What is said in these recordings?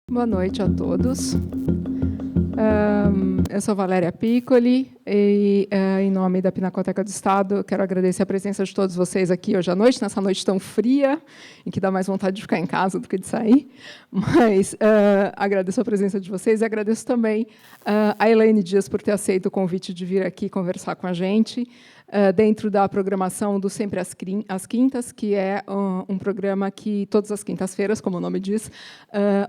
Boa noite a todos. Eu sou Valéria Piccoli e, em nome da Pinacoteca do Estado, quero agradecer a presença de todos vocês aqui hoje à noite, nessa noite tão fria, em que dá mais vontade de ficar em casa do que de sair. Mas agradeço a presença de vocês e agradeço também a Elaine Dias por ter aceito o convite de vir aqui conversar com a gente, dentro da programação do Sempre às Quintas, que é um programa que, todas as quintas-feiras, como o nome diz,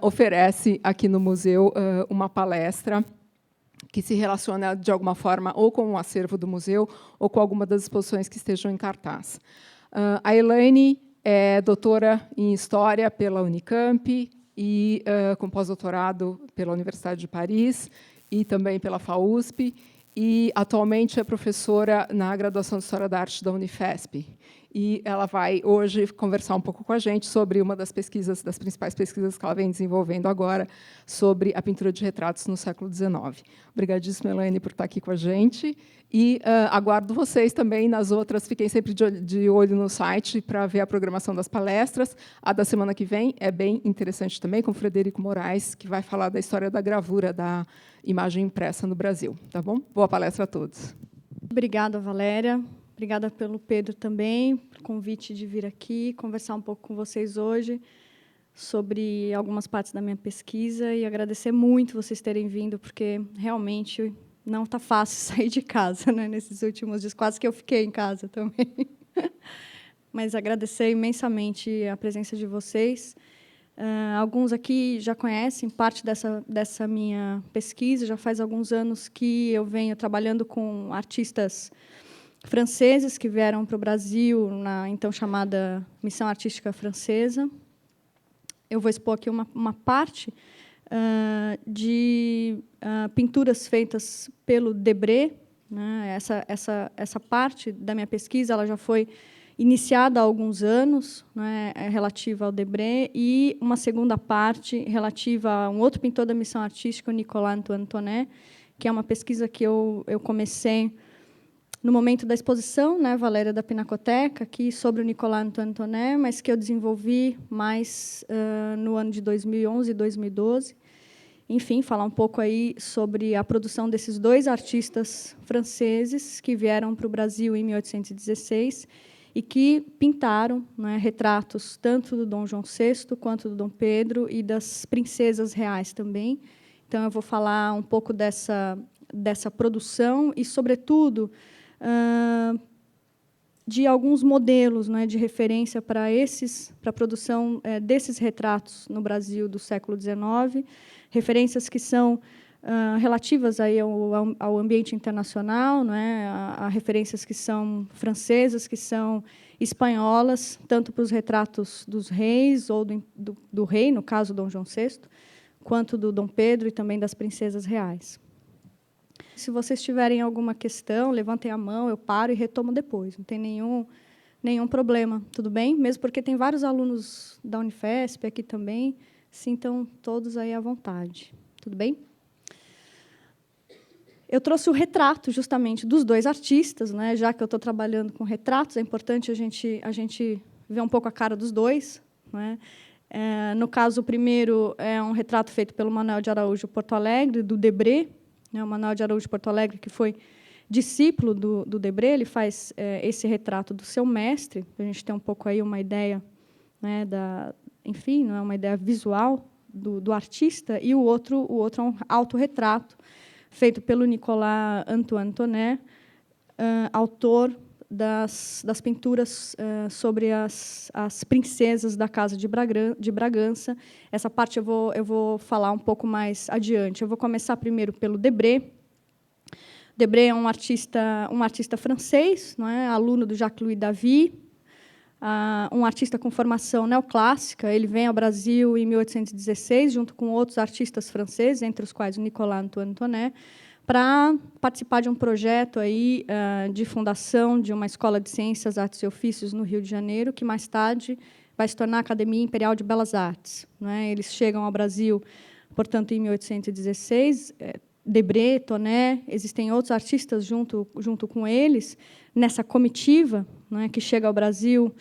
oferece aqui no museu uma palestra que se relaciona, de alguma forma, ou com o acervo do museu, ou com alguma das exposições que estejam em cartaz. A Elaine é doutora em História pela Unicamp e com pós-doutorado pela Universidade de Paris e também pela FAUSP, e atualmente é professora na graduação de História da Arte da Unifesp. E ela vai hoje conversar um pouco com a gente sobre uma das pesquisas, das principais pesquisas que ela vem desenvolvendo agora, sobre a pintura de retratos no século XIX. Obrigadíssima, Elaine, por estar aqui com a gente. E aguardo vocês também nas outras. Fiquem sempre de olho no site para ver a programação das palestras. A da semana que vem é bem interessante também, com Frederico Moraes, que vai falar da história da gravura da imagem impressa no Brasil. Tá bom? Boa palestra a todos. Obrigada, Valéria. Obrigada pelo Pedro também, pelo convite de vir aqui, conversar um pouco com vocês hoje sobre algumas partes da minha pesquisa e agradecer muito vocês terem vindo, porque realmente não está fácil sair de casa, né, nesses últimos dias, quase que eu fiquei em casa também. Mas agradecer imensamente a presença de vocês. Alguns aqui já conhecem parte dessa minha pesquisa, já faz alguns anos que eu venho trabalhando com artistas franceses que vieram para o Brasil na então chamada Missão Artística Francesa. Eu vou expor aqui uma parte de pinturas feitas pelo Debré, né? Essa parte da minha pesquisa ela já foi iniciada há alguns anos, né, relativa ao Debré, e uma segunda parte relativa a um outro pintor da Missão Artística, o Nicolas Antonet, que é uma pesquisa que eu comecei no momento da exposição, né, Valéria, da Pinacoteca, aqui sobre o Nicolas Antonet, mas que eu desenvolvi mais no ano de 2011 e 2012. Enfim, falar um pouco aí sobre a produção desses dois artistas franceses que vieram para o Brasil em 1816 e que pintaram, né, retratos tanto do Dom João VI quanto do Dom Pedro e das princesas reais também. Então, eu vou falar um pouco dessa produção e, sobretudo, de alguns modelos, né, de referência para a produção desses retratos no Brasil do século XIX, referências que são relativas aí ao ambiente internacional, né, a referências que são francesas, que são espanholas, tanto para os retratos dos reis, ou do rei, no caso, Dom João VI, quanto do Dom Pedro e também das princesas reais. Se vocês tiverem alguma questão, levantem a mão, eu paro e retomo depois. Não tem nenhum problema, tudo bem? Mesmo porque tem vários alunos da Unifesp aqui também, sintam todos aí à vontade. Tudo bem? Eu trouxe o retrato, justamente, dos dois artistas, né? Já que eu estou trabalhando com retratos, é importante a gente ver um pouco a cara dos dois, né? No caso, o primeiro é um retrato feito pelo Manuel de Araújo Porto Alegre, do Debré. O Manuel de Araújo Porto Alegre, que foi discípulo do Debré, ele faz esse retrato do seu mestre, para a gente ter um pouco aí uma ideia, né, enfim, não é uma ideia visual do artista, e o outro é um autorretrato feito pelo Nicolas Antonet, autor das pinturas sobre as princesas da Casa de Bragança. Essa parte eu vou falar um pouco mais adiante. Eu vou começar primeiro pelo Debré. Debré é um artista francês, não é? Aluno do Jacques-Louis David, um artista com formação neoclássica. Ele vem ao Brasil em 1816, junto com outros artistas franceses, entre os quais o Nicolas Antonet, para participar de um projeto aí, de fundação de uma escola de ciências, artes e ofícios no Rio de Janeiro, que mais tarde vai se tornar a Academia Imperial de Belas Artes, né? Eles chegam ao Brasil, portanto, em 1816, Debré, Tonet, existem outros artistas junto com eles, nessa comitiva, né, que chega ao Brasil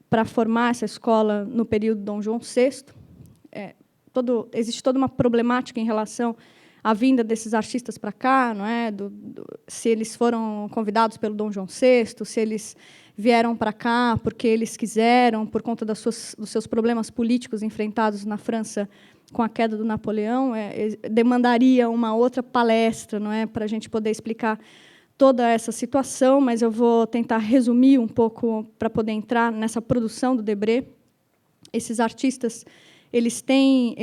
para formar essa escola no período Dom João VI. existe toda uma problemática em relação à vinda desses artistas para cá, não é? Se eles foram convidados pelo Dom João VI, se eles vieram para cá porque eles quiseram, por conta dos seus problemas políticos enfrentados na França com a queda do Napoleão, demandaria uma outra palestra, não é, para a gente poder explicar toda essa situação, mas eu vou tentar resumir um pouco para poder entrar nessa produção do Debré. Esses artistas, eles têm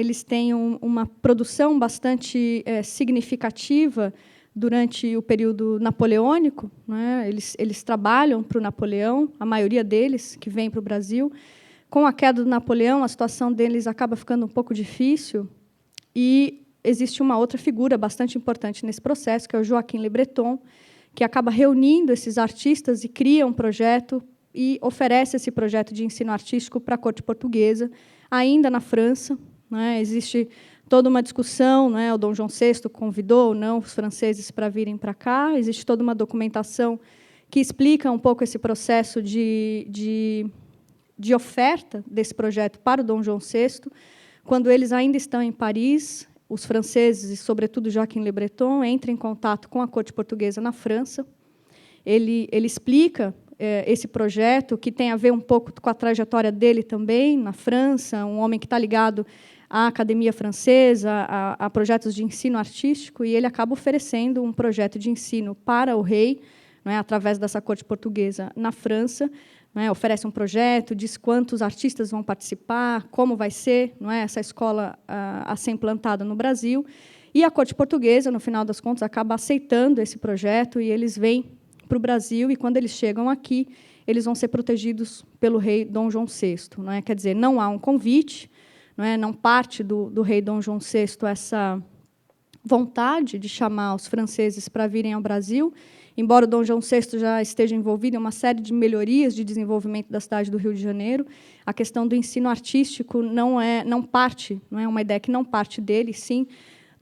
uma produção bastante significativa durante o período napoleônico, né? Eles trabalham para o Napoleão, a maioria deles que vem para o Brasil. Com a queda do Napoleão, a situação deles acaba ficando um pouco difícil, e existe uma outra figura bastante importante nesse processo, que é o Joaquim Le Breton, que acaba reunindo esses artistas e cria um projeto e oferece esse projeto de ensino artístico para a corte portuguesa, ainda na França, né? Existe toda uma discussão, né? O Dom João VI convidou ou não os franceses para virem para cá, existe toda uma documentação que explica um pouco esse processo de oferta desse projeto para o Dom João VI. Quando eles ainda estão em Paris, os franceses, e sobretudo Joaquim Le Breton, entram em contato com a corte portuguesa na França. Ele explica esse projeto, que tem a ver um pouco com a trajetória dele também, na França, um homem que está ligado à Academia Francesa, a projetos de ensino artístico, e ele acaba oferecendo um projeto de ensino para o rei, não é, através dessa corte portuguesa na França, não é, oferece um projeto, diz quantos artistas vão participar, como vai ser, não é, essa escola a ser implantada no Brasil, e a corte portuguesa, no final das contas, acaba aceitando esse projeto, e eles vêm para o Brasil, e quando eles chegam aqui, eles vão ser protegidos pelo rei Dom João VI. Não é? Quer dizer, não há um convite, não parte do rei Dom João VI essa vontade de chamar os franceses para virem ao Brasil, embora o Dom João VI já esteja envolvido em uma série de melhorias de desenvolvimento da cidade do Rio de Janeiro, a questão do ensino artístico não é uma ideia que não parte dele, sim,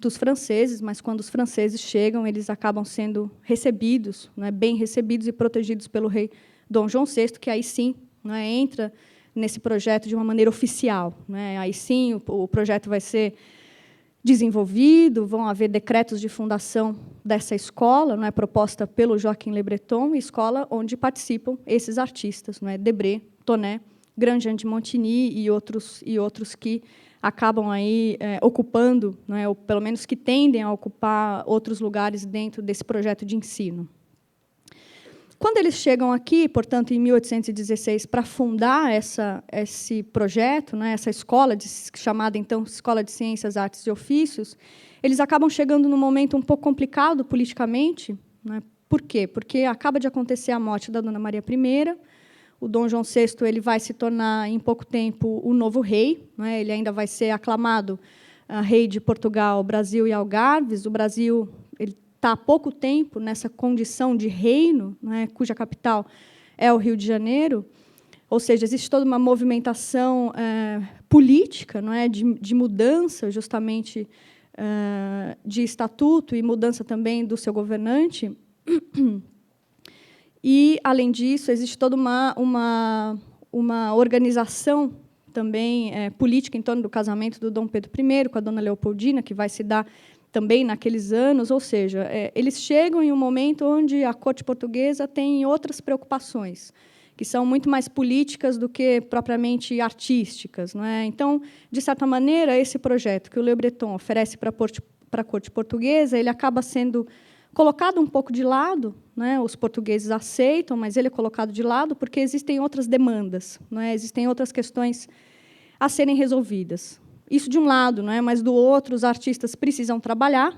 dos franceses, mas quando os franceses chegam, eles acabam sendo recebidos, bem recebidos e protegidos pelo rei Dom João VI, que aí sim entra nesse projeto de uma maneira oficial. Aí sim o projeto vai ser desenvolvido, vão haver decretos de fundação dessa escola, proposta pelo Joaquim Le Breton, escola onde participam esses artistas, Debré, Tonet, Grandjean de Montigny e outros que acabam aí ocupando, ou pelo menos que tendem a ocupar outros lugares dentro desse projeto de ensino. Quando eles chegam aqui, portanto, em 1816, para fundar esse projeto, essa escola, chamada, então, Escola de Ciências, Artes e Ofícios, eles acabam chegando num momento um pouco complicado politicamente. Por quê? Porque acaba de acontecer a morte da Dona Maria I, o Dom João VI ele vai se tornar, em pouco tempo, o novo rei. Ele ainda vai ser aclamado rei de Portugal, Brasil e Algarves. O Brasil está há pouco tempo nessa condição de reino, cuja capital é o Rio de Janeiro. Ou seja, existe toda uma movimentação política, de mudança, justamente, de estatuto e mudança também do seu governante. E, além disso, existe toda uma organização também política em torno do casamento do Dom Pedro I com a Dona Leopoldina, que vai se dar também naqueles anos. Ou seja, eles chegam em um momento onde a corte portuguesa tem outras preocupações, que são muito mais políticas do que propriamente artísticas. Então, de certa maneira, esse projeto que o Le Breton oferece para a corte portuguesa, ele acaba sendo colocado um pouco de lado, os portugueses aceitam, mas ele é colocado de lado porque existem outras demandas, existem outras questões a serem resolvidas. Isso de um lado, mas do outro, os artistas precisam trabalhar,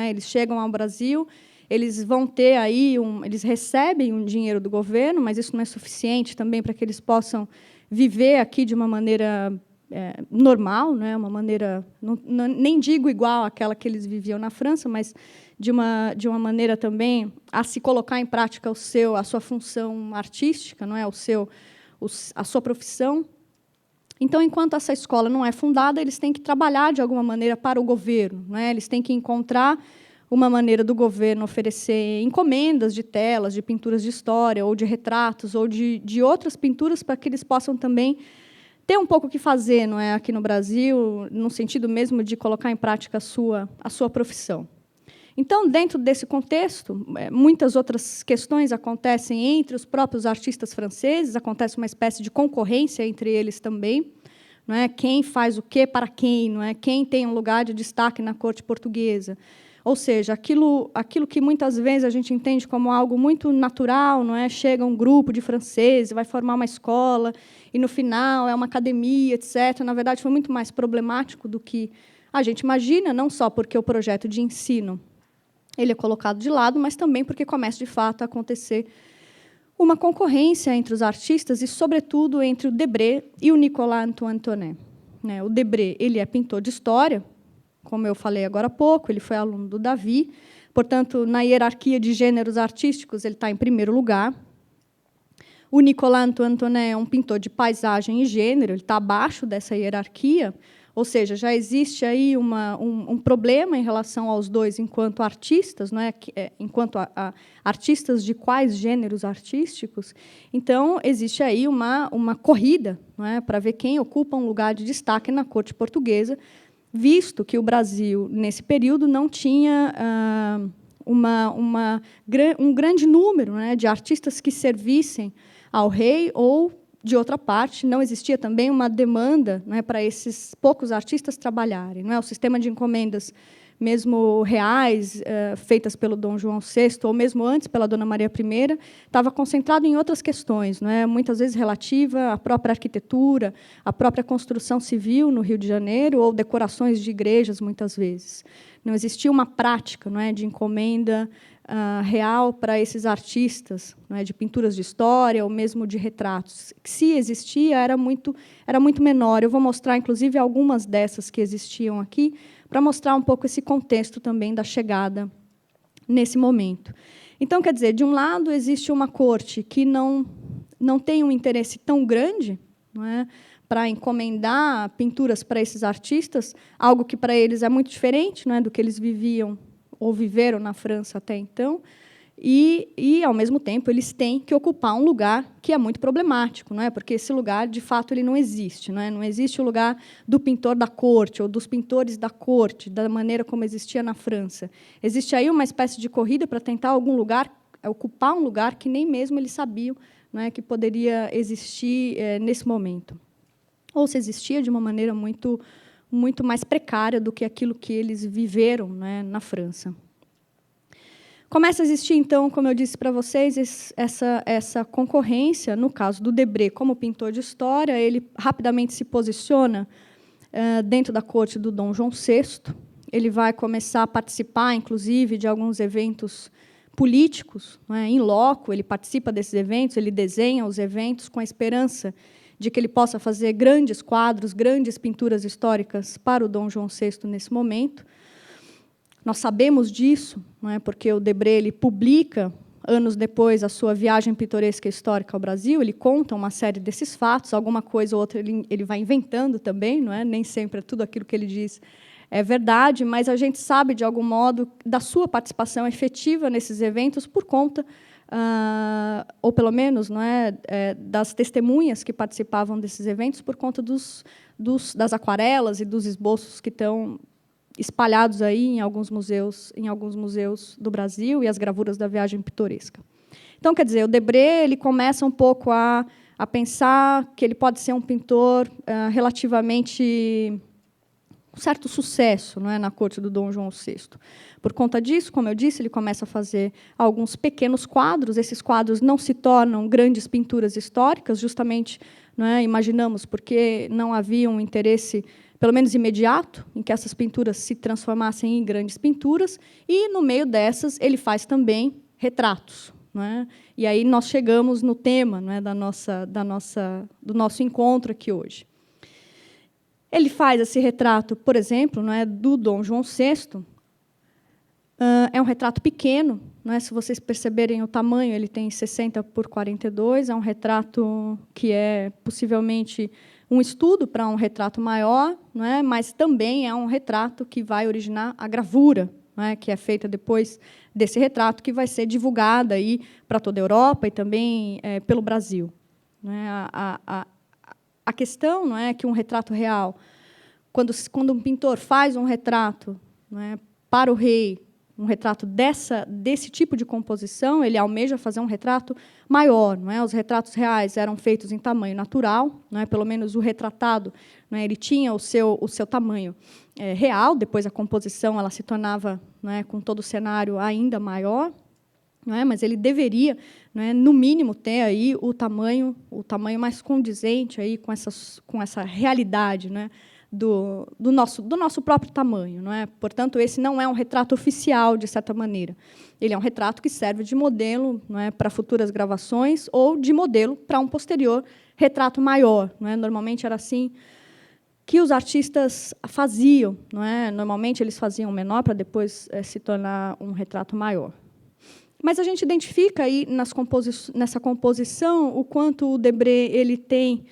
eles chegam ao Brasil, eles vão ter aí eles recebem um dinheiro do governo, mas isso não é suficiente também para que eles possam viver aqui de uma maneira normal, uma maneira, nem digo igual àquela que eles viviam na França, mas de uma maneira também a se colocar em prática a sua função artística, a sua profissão. Então, enquanto essa escola não é fundada, eles têm que trabalhar de alguma maneira para o governo, eles têm que encontrar uma maneira do governo oferecer encomendas de telas, de pinturas de história, ou de retratos, ou de outras pinturas, para que eles possam também ter um pouco o que fazer, não é, aqui no Brasil, no sentido mesmo de colocar em prática a sua profissão. Então, dentro desse contexto, muitas outras questões acontecem entre os próprios artistas franceses, acontece uma espécie de concorrência entre eles também, não é? Quem faz o quê para quem, não é? Quem tem um lugar de destaque na corte portuguesa. Ou seja, aquilo que muitas vezes a gente entende como algo muito natural, não é? Chega um grupo de franceses, vai formar uma escola, e, no final, é uma academia, etc. Na verdade, foi muito mais problemático do que a gente imagina, não só porque o projeto de ensino ele é colocado de lado, mas também porque começa, de fato, a acontecer uma concorrência entre os artistas e, sobretudo, entre o Debré e o Nicolas Antoine. O Debré ele é pintor de história, como eu falei agora há pouco, ele foi aluno do Davi, portanto, na hierarquia de gêneros artísticos, ele está em primeiro lugar. O Nicolas Antoine é um pintor de paisagem e gênero, ele está abaixo dessa hierarquia, ou seja, já existe aí um problema em relação aos dois enquanto artistas, não é? Enquanto a artistas de quais gêneros artísticos. Então, existe aí uma corrida, não é? Para ver quem ocupa um lugar de destaque na corte portuguesa, visto que o Brasil, nesse período, não tinha um grande número, né, de artistas que servissem ao rei, ou, de outra parte, não existia também uma demanda, né, para esses poucos artistas trabalharem. Não é? O sistema de encomendas, mesmo reais, feitas pelo Dom João VI, ou mesmo antes pela Dona Maria I, estava concentrado em outras questões, não é? Muitas vezes relativa à própria arquitetura, à própria construção civil no Rio de Janeiro, ou decorações de igrejas, muitas vezes. Não existia uma prática, não é, de encomenda real para esses artistas, não é, de pinturas de história ou mesmo de retratos. Se existia, era muito menor. Eu vou mostrar, inclusive, algumas dessas que existiam aqui, para mostrar um pouco esse contexto também da chegada nesse momento. Então, quer dizer, de um lado, existe uma corte que não tem um interesse tão grande, não é, para encomendar pinturas para esses artistas, algo que para eles é muito diferente, não é, do que eles viviam ou viveram na França até então, e, ao mesmo tempo, eles têm que ocupar um lugar que é muito problemático, não é? Porque esse lugar, de fato, ele não existe. Não é? Não existe o lugar do pintor da corte ou dos pintores da corte, da maneira como existia na França. Existe aí uma espécie de corrida para tentar ocupar um lugar que nem mesmo eles sabiam, não é, que poderia existir nesse momento. Ou se existia de uma maneira muito mais precária do que aquilo que eles viveram, né, na França. Começa a existir, então, como eu disse para vocês, essa concorrência. No caso do Debré, como pintor de história, ele rapidamente se posiciona dentro da corte do Dom João VI. Ele vai começar a participar, inclusive, de alguns eventos políticos, né, in loco. Ele participa desses eventos, ele desenha os eventos com a esperança de que ele possa fazer grandes quadros, grandes pinturas históricas para o Dom João VI nesse momento. Nós sabemos disso, não é? Porque o Debré ele publica, anos depois, a sua viagem pitoresca histórica ao Brasil, ele conta uma série desses fatos, alguma coisa ou outra ele vai inventando também, não é? Nem sempre tudo aquilo que ele diz é verdade, mas a gente sabe, de algum modo, da sua participação efetiva nesses eventos por conta ou pelo menos, não é, das testemunhas que participavam desses eventos por conta das aquarelas e dos esboços que estão espalhados aí em alguns museus do Brasil e as gravuras da viagem pitoresca. Então, quer dizer, o Debré ele começa um pouco a pensar que ele pode ser um pintor relativamente um certo sucesso, não é, na corte do Dom João VI. Por conta disso, como eu disse, ele começa a fazer alguns pequenos quadros. Esses quadros não se tornam grandes pinturas históricas, justamente, não é, imaginamos, porque não havia um interesse, pelo menos imediato, em que essas pinturas se transformassem em grandes pinturas, e, no meio dessas, ele faz também retratos. Não é? E aí nós chegamos no tema, não é, do nosso encontro aqui hoje. Ele faz esse retrato, por exemplo, não é, do Dom João VI. É um retrato pequeno, não é? Se vocês perceberem o tamanho, ele tem 60 por 42, é um retrato que é possivelmente um estudo para um retrato maior, não é? Mas também é um retrato que vai originar a gravura, não é? Que é feita depois desse retrato, que vai ser divulgada aí para toda a Europa e também pelo Brasil. Não é? a questão não é que um retrato real, quando um pintor faz um retrato, não é, para o rei, um retrato desse tipo de composição, ele almeja fazer um retrato maior. Não é? Os retratos reais eram feitos em tamanho natural, não é? Pelo menos o retratado, não é? Ele tinha o seu tamanho real, depois a composição ela se tornava, não é, com todo o cenário ainda maior, não é? Mas ele deveria, não é, no mínimo, ter aí o tamanho mais condizente aí com essa realidade, não é? Do nosso próprio tamanho. Não é? Portanto, esse não é um retrato oficial, de certa maneira. Ele é um retrato que serve de modelo, não é, para futuras gravações ou de modelo para um posterior retrato maior. Não é? Normalmente era assim que os artistas faziam. Não é? Normalmente, eles faziam menor para depois se tornar um retrato maior. Mas a gente identifica aí nessa composição o quanto o Debré ele tem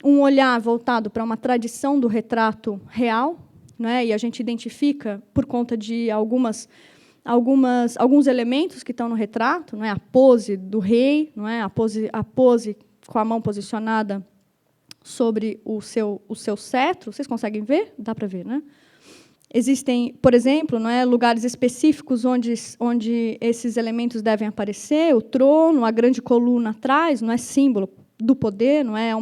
um olhar voltado para uma tradição do retrato real, né? E a gente identifica, por conta de alguns elementos que estão no retrato, não é? A pose do rei, não é? A pose com a mão posicionada sobre o seu cetro. Vocês conseguem ver? Dá para ver, né? Existem, por exemplo, não é, lugares específicos onde esses elementos devem aparecer, o trono, a grande coluna atrás, não é, símbolo do poder, não é?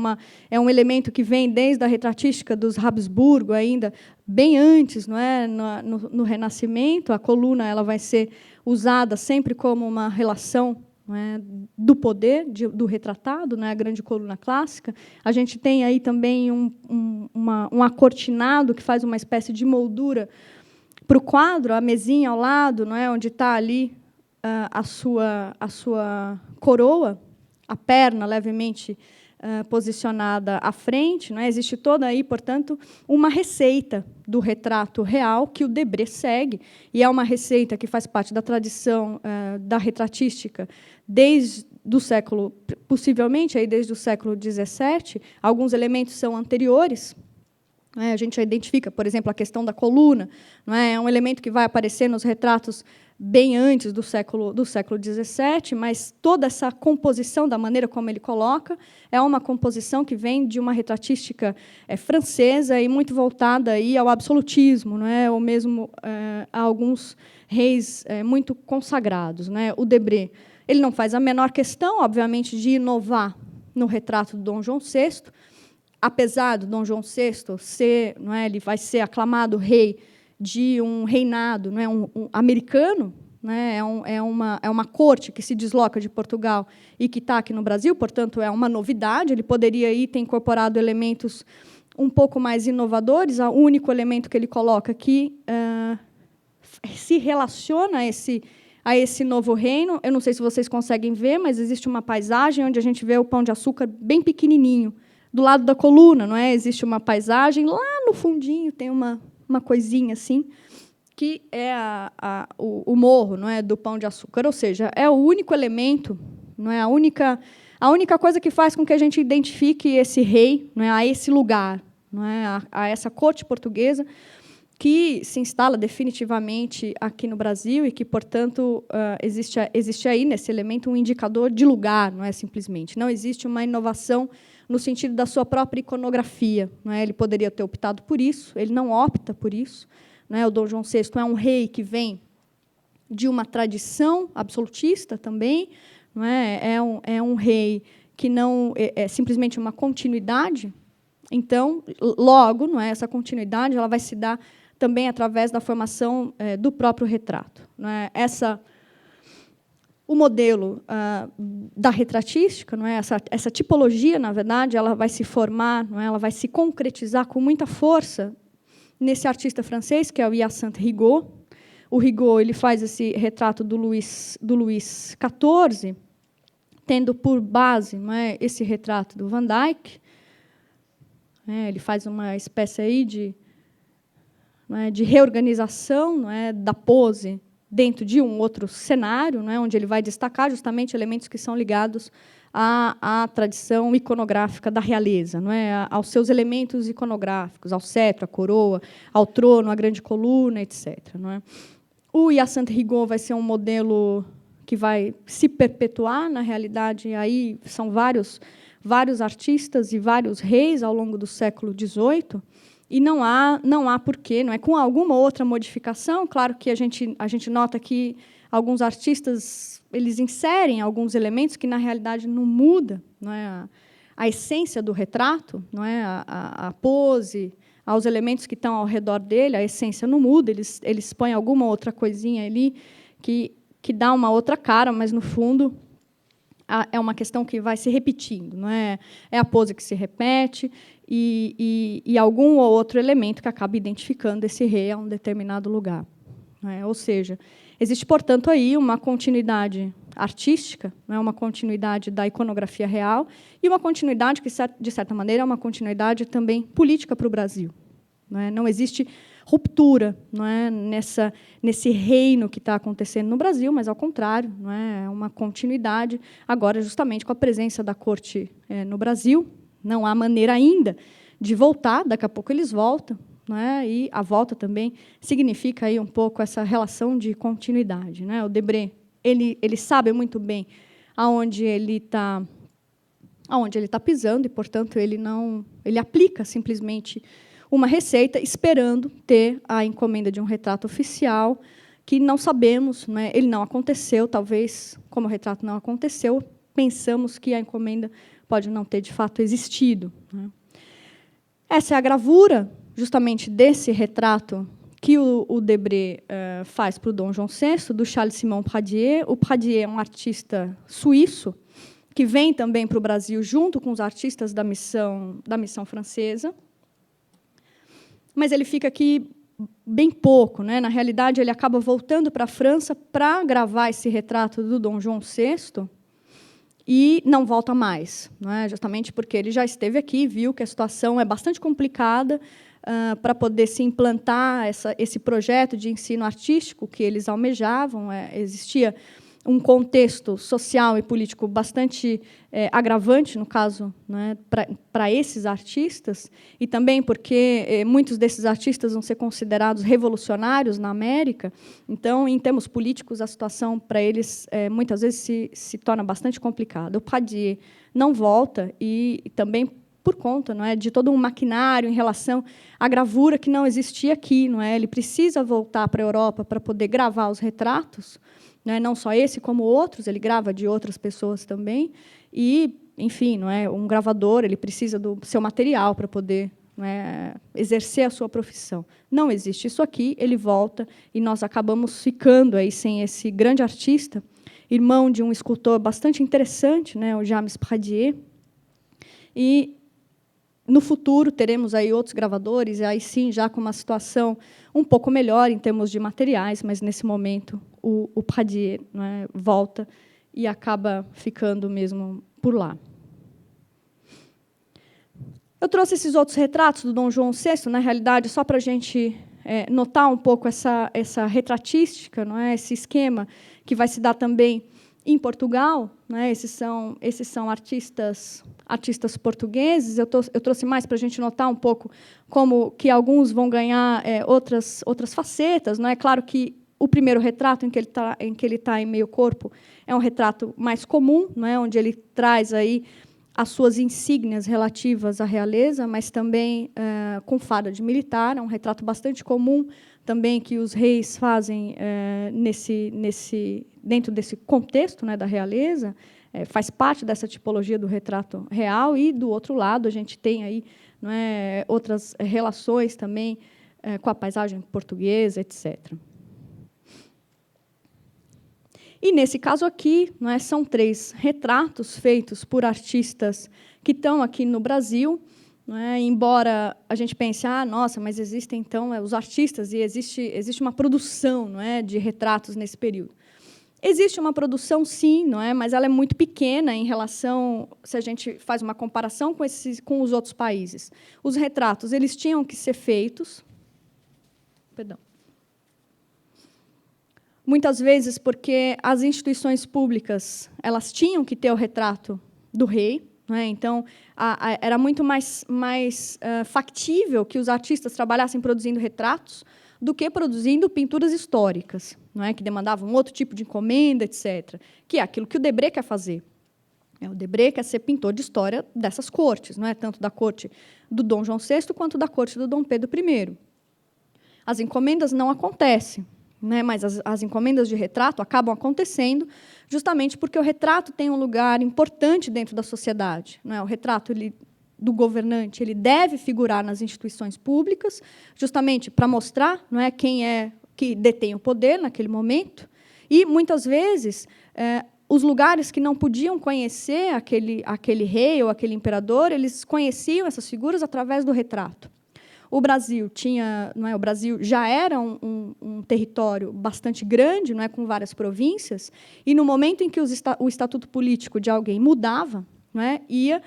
É um elemento que vem desde a retratística dos Habsburgo, ainda bem antes, não é? No Renascimento, a coluna ela vai ser usada sempre como uma relação, não é, do poder do retratado, não é? A grande coluna clássica. A gente tem aí também um acortinado que faz uma espécie de moldura para o quadro, a mesinha ao lado, não é? Onde está ali a sua coroa, a perna levemente posicionada à frente. Não é? Existe toda aí, portanto, uma receita do retrato real que o Debré segue, e é uma receita que faz parte da tradição da retratística desde do século, possivelmente aí desde o século XVII. Alguns elementos são anteriores. A gente já identifica, por exemplo, a questão da coluna. Não é? É um elemento que vai aparecer nos retratos bem antes do século XVII, mas toda essa composição, da maneira como ele coloca, é uma composição que vem de uma retratística francesa e muito voltada aí ao absolutismo, não é? Ou mesmo a alguns reis muito consagrados. Não é? O Debré ele não faz a menor questão, obviamente, de inovar no retrato do Dom João VI, apesar do Dom João VI ser, não é? Ele vai ser aclamado rei de um reinado, não é, um americano, né, é uma corte que se desloca de Portugal e que está aqui no Brasil, portanto, é uma novidade. Ele poderia aí ter incorporado elementos um pouco mais inovadores. O único elemento que ele coloca aqui se relaciona a esse novo reino. Eu não sei se vocês conseguem ver, mas existe uma paisagem onde a gente vê o Pão de Açúcar bem pequenininho, do lado da coluna. Não é? Existe uma paisagem, lá no fundinho tem uma coisinha assim, que é o morro, não é, do Pão de Açúcar. Ou seja, é o único elemento, não é, a única coisa que faz com que a gente identifique esse rei, não é, a esse lugar, não é, a essa corte portuguesa que se instala definitivamente aqui no Brasil e que, portanto, existe aí nesse elemento um indicador de lugar, não é simplesmente. Não existe uma inovação no sentido da sua própria iconografia. Não é? Ele poderia ter optado por isso, ele não opta por isso. Não é? O Dom João VI é um rei que vem de uma tradição absolutista também. Não é? É um rei que não é simplesmente uma continuidade. Então, logo, não é? Essa continuidade ela vai se dar também através da formação do próprio retrato. Não é? O modelo da retratística, não é? Essa tipologia, na verdade, ela vai se formar, não é? Ela vai se concretizar com muita força nesse artista francês, que é o Hyacinthe Rigaud. O Rigaud ele faz esse retrato do Luís XIV, tendo por base, não é, esse retrato do Van Dyck. Ele faz uma espécie aí de reorganização, não é, da pose dentro de um outro cenário, não é, onde ele vai destacar justamente elementos que são ligados à tradição iconográfica da realeza, não é, aos seus elementos iconográficos, ao cetro, à coroa, ao trono, à grande coluna, etc. Não é. O Hyacinthe Rigaud vai ser um modelo que vai se perpetuar, na realidade, aí são vários vários artistas e vários reis ao longo do século XVIII, e não há porquê, não é? Com alguma outra modificação, claro que a gente nota que alguns artistas eles inserem alguns elementos que, na realidade, não muda, não é? A essência do retrato, não é? A pose, aos elementos que estão ao redor dele, a essência não muda, eles põem alguma outra coisinha ali que dá uma outra cara, mas, no fundo, é uma questão que vai se repetindo, não é? É a pose que se repete e algum ou outro elemento que acaba identificando esse rei a um determinado lugar. Não é? Ou seja, existe, portanto, aí uma continuidade artística, não é? Uma continuidade da iconografia real e uma continuidade que, de certa maneira, é uma continuidade também política para o Brasil. Não é? Não existe ruptura, não é? Nesse reino que está acontecendo no Brasil, mas, ao contrário, não é? É uma continuidade, agora, justamente com a presença da corte no Brasil. Não há maneira ainda de voltar, daqui a pouco eles voltam, não é? E a volta também significa aí um pouco essa relação de continuidade. Não é? O Debré ele sabe muito bem aonde ele está pisando, e, portanto, ele aplica simplesmente uma receita, esperando ter a encomenda de um retrato oficial, que não sabemos, não é? Ele não aconteceu, talvez, como o retrato não aconteceu, pensamos que a encomenda pode não ter, de fato, existido. Né? Essa é a gravura, justamente, desse retrato que o Debré faz para o Dom João VI, do Charles-Simon Pradier. O Pradier é um artista suíço, que vem também para o Brasil, junto com os artistas da missão francesa, mas ele fica aqui bem pouco. Né? Na realidade, ele acaba voltando para a França para gravar esse retrato do Dom João VI e não volta mais, não é? Justamente porque ele já esteve aqui, viu que a situação é bastante complicada para poder se implantar esse projeto de ensino artístico que eles almejavam. Existia um contexto social e político bastante agravante, no caso, né, para esses artistas, e também porque muitos desses artistas vão ser considerados revolucionários na América. Então, em termos políticos, a situação para eles muitas vezes se torna bastante complicada. O Pradier não volta, e também por conta, não é, de todo um maquinário em relação à gravura que não existia aqui. Não é? Ele precisa voltar para a Europa para poder gravar os retratos, não só esse, como outros, ele grava de outras pessoas também, e, enfim, não é, um gravador ele precisa do seu material para poder, não é, exercer a sua profissão. Não existe isso aqui, ele volta, e nós acabamos ficando aí sem esse grande artista, irmão de um escultor bastante interessante, né, o James Pradier, e, no futuro, teremos aí outros gravadores, e aí sim, já com uma situação um pouco melhor em termos de materiais, mas, nesse momento, o Pradier, não é, volta e acaba ficando mesmo por lá. Eu trouxe esses outros retratos do Dom João VI, na realidade, só para a gente notar um pouco essa retratística, não é, esse esquema que vai se dar também em Portugal. Né, esses são artistas portugueses. Eu trouxe mais para a gente notar um pouco como que alguns vão ganhar outras facetas. Não é claro que o primeiro retrato em que ele está em meio corpo é um retrato mais comum, não é, onde ele traz aí as suas insígnias relativas à realeza, mas também com farda de militar. É um retrato bastante comum também que os reis fazem dentro desse contexto, né, da realeza. Faz parte dessa tipologia do retrato real. E, do outro lado, a gente tem aí, não é, outras relações também com a paisagem portuguesa, etc. E, nesse caso aqui, não é, são 3 retratos feitos por artistas que estão aqui no Brasil. Não é, embora a gente pense, nossa, mas existem, então, os artistas, e existe uma produção, não é, de retratos nesse período. Existe uma produção, sim, não é, mas ela é muito pequena em relação, se a gente faz uma comparação com os outros países. Os retratos eles tinham que ser feitos... Perdão. Muitas vezes porque as instituições públicas elas tinham que ter o retrato do rei, né? Então era muito mais factível que os artistas trabalhassem produzindo retratos do que produzindo pinturas históricas, não é? Que demandavam outro tipo de encomenda, etc., que é aquilo que o Debré quer fazer. O Debré quer ser pintor de história dessas cortes, não é tanto da corte do Dom João VI quanto da corte do Dom Pedro I. As encomendas não acontecem, né, mas as encomendas de retrato acabam acontecendo justamente porque o retrato tem um lugar importante dentro da sociedade. Não é? O retrato do governante ele deve figurar nas instituições públicas, justamente para mostrar, não é, quem é que detém o poder naquele momento, e, muitas vezes, os lugares que não podiam conhecer aquele rei ou aquele imperador, eles conheciam essas figuras através do retrato. O Brasil o Brasil já era um território bastante grande, não é, com várias províncias, e no momento em que o estatuto político de alguém mudava, não é, ia,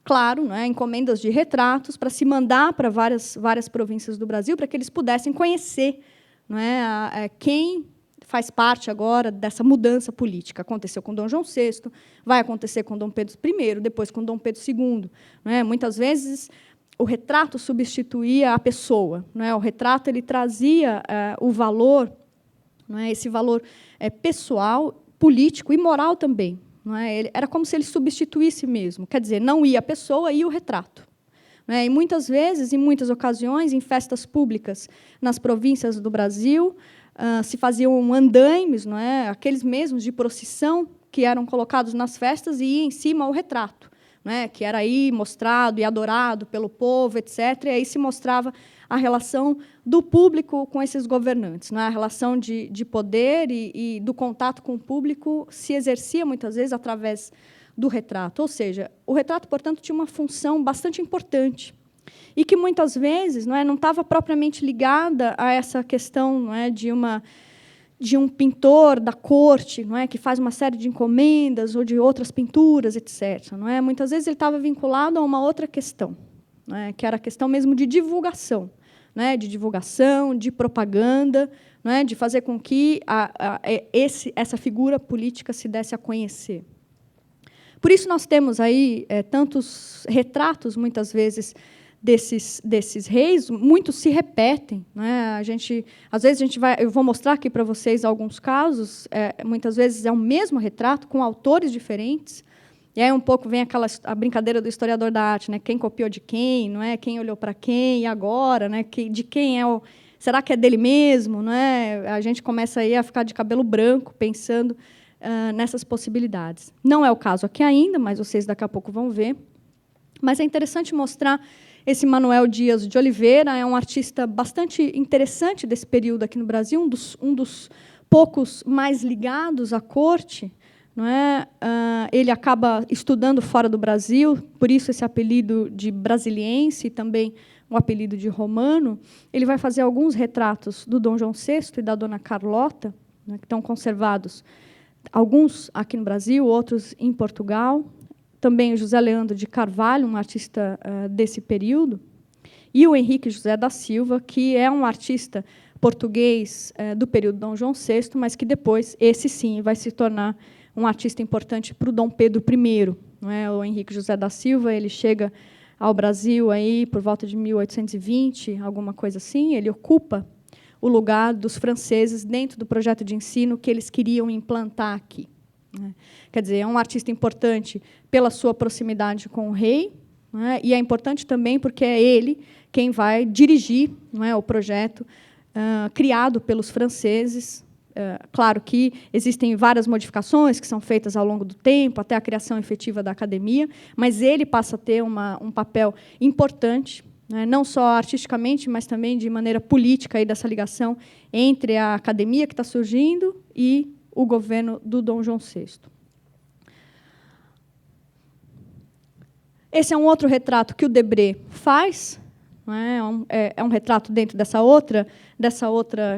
claro, não é, encomendas de retratos para se mandar para várias províncias do Brasil para que eles pudessem conhecer, não é, quem faz parte agora dessa mudança política. Aconteceu com Dom João VI, vai acontecer com Dom Pedro I, depois com Dom Pedro II. Não é? Muitas vezes, o retrato substituía a pessoa. Não é? O retrato ele trazia o valor, não é? Esse valor pessoal, político e moral também. Não é? Era como se ele substituísse mesmo. Quer dizer, não ia a pessoa, ia o retrato. Não é? E, muitas vezes, em muitas ocasiões, em festas públicas nas províncias do Brasil, se faziam andaimes, não é? Aqueles mesmos de procissão que eram colocados nas festas e ia em cima o retrato, não é? Que era aí mostrado e adorado pelo povo, etc. E aí se mostrava a relação do público com esses governantes. Não é? A relação de poder e do contato com o público se exercia, muitas vezes, através do retrato. Ou seja, o retrato, portanto, tinha uma função bastante importante, e que, muitas vezes, não estava propriamente ligada a essa questão, não é, de um pintor da corte, não é, que faz uma série de encomendas ou de outras pinturas, etc. Não é? Muitas vezes ele estava vinculado a uma outra questão, não é, que era a questão mesmo de divulgação, não é, de propaganda, não é, de fazer com que essa figura política se desse a conhecer. Por isso, nós temos aí tantos retratos, muitas vezes, desses reis, muitos se repetem, né? Às vezes eu vou mostrar aqui para vocês alguns casos. Muitas vezes é o mesmo retrato com autores diferentes. E aí um pouco vem a brincadeira do historiador da arte, né? Quem copiou de quem, não é? Quem olhou para quem e agora, né? De quem é será que é dele mesmo, não é? A gente começa aí a ficar de cabelo branco pensando nessas possibilidades. Não é o caso aqui ainda, mas vocês daqui a pouco vão ver. Mas é interessante mostrar. Esse Manuel Dias de Oliveira é um artista bastante interessante desse período aqui no Brasil, um dos poucos mais ligados à corte. Não é? Ele acaba estudando fora do Brasil, por isso esse apelido de brasiliense e também um apelido de romano. Ele vai fazer alguns retratos do Dom João VI e da Dona Carlota, né, que estão conservados, alguns aqui no Brasil, outros em Portugal. Também o José Leandro de Carvalho, um artista desse período, e o Henrique José da Silva, que é um artista português do período Dom João VI, mas que depois, esse sim, vai se tornar um artista importante para o Dom Pedro I. Não é? O Henrique José da Silva ele chega ao Brasil aí por volta de 1820, alguma coisa assim. Ele ocupa o lugar dos franceses dentro do projeto de ensino que eles queriam implantar aqui. Quer dizer, é um artista importante pela sua proximidade com o rei, não é? E é importante também porque é ele quem vai dirigir, não é, o projeto criado pelos franceses. Claro que existem várias modificações que são feitas ao longo do tempo, até a criação efetiva da academia, mas ele passa a ter um papel importante, né, não só artisticamente, mas também de maneira política, aí, dessa ligação entre a academia que está surgindo e o governo do Dom João VI. Esse é um outro retrato que o Debré faz. Não é? É um retrato dentro dessa outra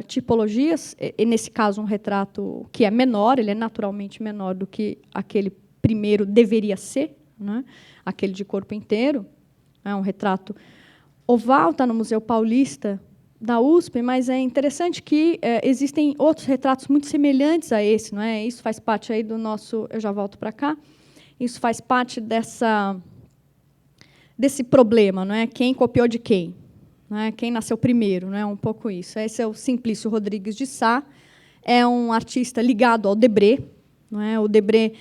tipologia, e, nesse caso, um retrato que é menor, ele é naturalmente menor do que aquele primeiro deveria ser, não é? Aquele de corpo inteiro. É um retrato oval, está no Museu Paulista da USP, mas é interessante que existem outros retratos muito semelhantes a esse, não é? Isso faz parte aí do nosso. Eu já volto para cá. Isso faz parte desse problema, não é? Quem copiou de quem, não é? Quem nasceu primeiro, não é? Um pouco isso. Esse é o Simplício Rodrigues de Sá, é um artista ligado ao Debré, não é? O Debré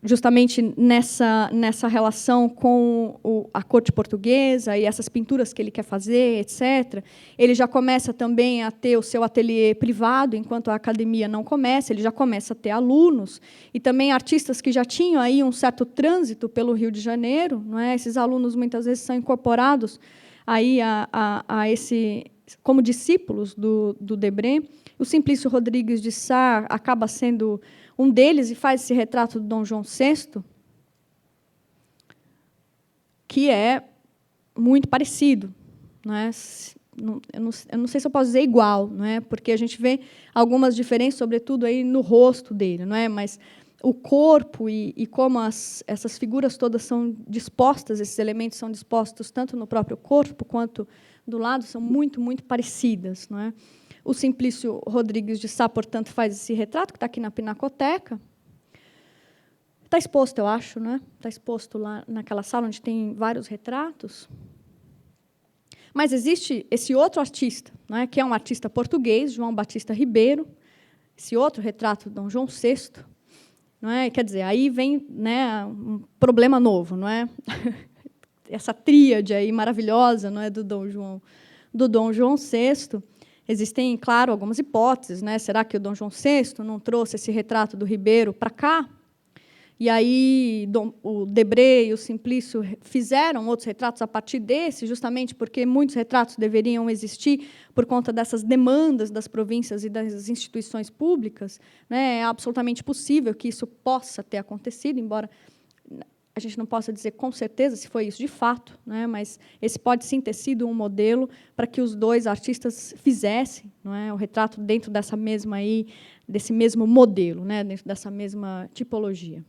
justamente nessa relação com a corte portuguesa e essas pinturas que ele quer fazer, etc. Ele já começa também a ter o seu ateliê privado, enquanto a academia não começa, ele já começa a ter alunos, e também artistas que já tinham aí um certo trânsito pelo Rio de Janeiro, não é? Esses alunos, muitas vezes, são incorporados aí a esse, como discípulos do Debré. O Simplício Rodrigues de Sá acaba sendo um deles e faz esse retrato do Dom João VI, que é muito parecido. Não é? Eu não sei se eu posso dizer igual, não é? Porque a gente vê algumas diferenças, sobretudo aí no rosto dele, não é? Mas o corpo e como essas figuras todas são dispostas, esses elementos são dispostos tanto no próprio corpo quanto do lado, são muito, muito parecidas, não é? O Simplício Rodrigues de Sá, portanto, faz esse retrato, que está aqui na Pinacoteca. Está exposto, eu acho, né? Está exposto lá naquela sala onde tem vários retratos. Mas existe esse outro artista, né, que é um artista português, João Batista Ribeiro, esse outro retrato de Dom João VI. Não é? Quer dizer, aí vem, né, um problema novo, não é? Essa tríade aí maravilhosa, não é, do Dom João VI. Existem, claro, algumas hipóteses, né? Será que o Dom João VI não trouxe esse retrato do Ribeiro para cá? E aí o Debré e o Simplício fizeram outros retratos a partir desse, justamente porque muitos retratos deveriam existir por conta dessas demandas das províncias e das instituições públicas, né? É absolutamente possível que isso possa ter acontecido, embora a gente não possa dizer com certeza se foi isso de fato, né? Mas esse pode sim ter sido um modelo para que os dois artistas fizessem, não é, o retrato dentro dessa mesma aí, desse mesmo modelo, né? Dentro dessa mesma tipologia.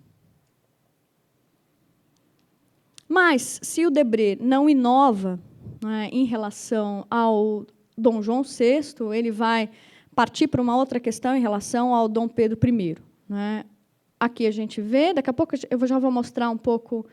Mas, se o Debré não inova, né, em relação ao Dom João VI, ele vai partir para uma outra questão em relação ao Dom Pedro I. Né? Aqui a gente vê, daqui a pouco eu já vou mostrar um pouco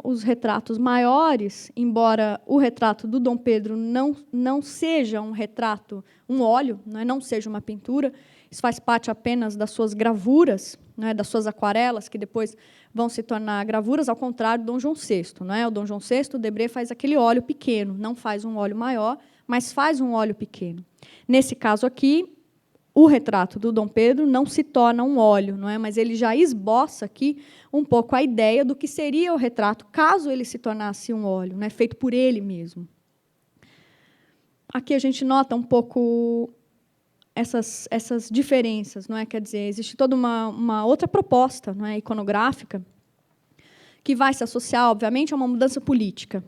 os retratos maiores, embora o retrato do Dom Pedro não seja um retrato, um óleo, né, não seja uma pintura, isso faz parte apenas das suas gravuras, né, das suas aquarelas, que depois vão se tornar gravuras, ao contrário do Dom João VI. Né? O Dom João VI, o Debré faz aquele óleo pequeno, não faz um óleo maior, mas faz um óleo pequeno. Nesse caso aqui, o retrato do Dom Pedro não se torna um óleo, não é? Mas ele já esboça aqui um pouco a ideia do que seria o retrato, caso ele se tornasse um óleo, né? Feito por ele mesmo. Aqui a gente nota um pouco essas diferenças, não é? Quer dizer, existe toda uma outra proposta, não é, iconográfica, que vai se associar, obviamente, a uma mudança política.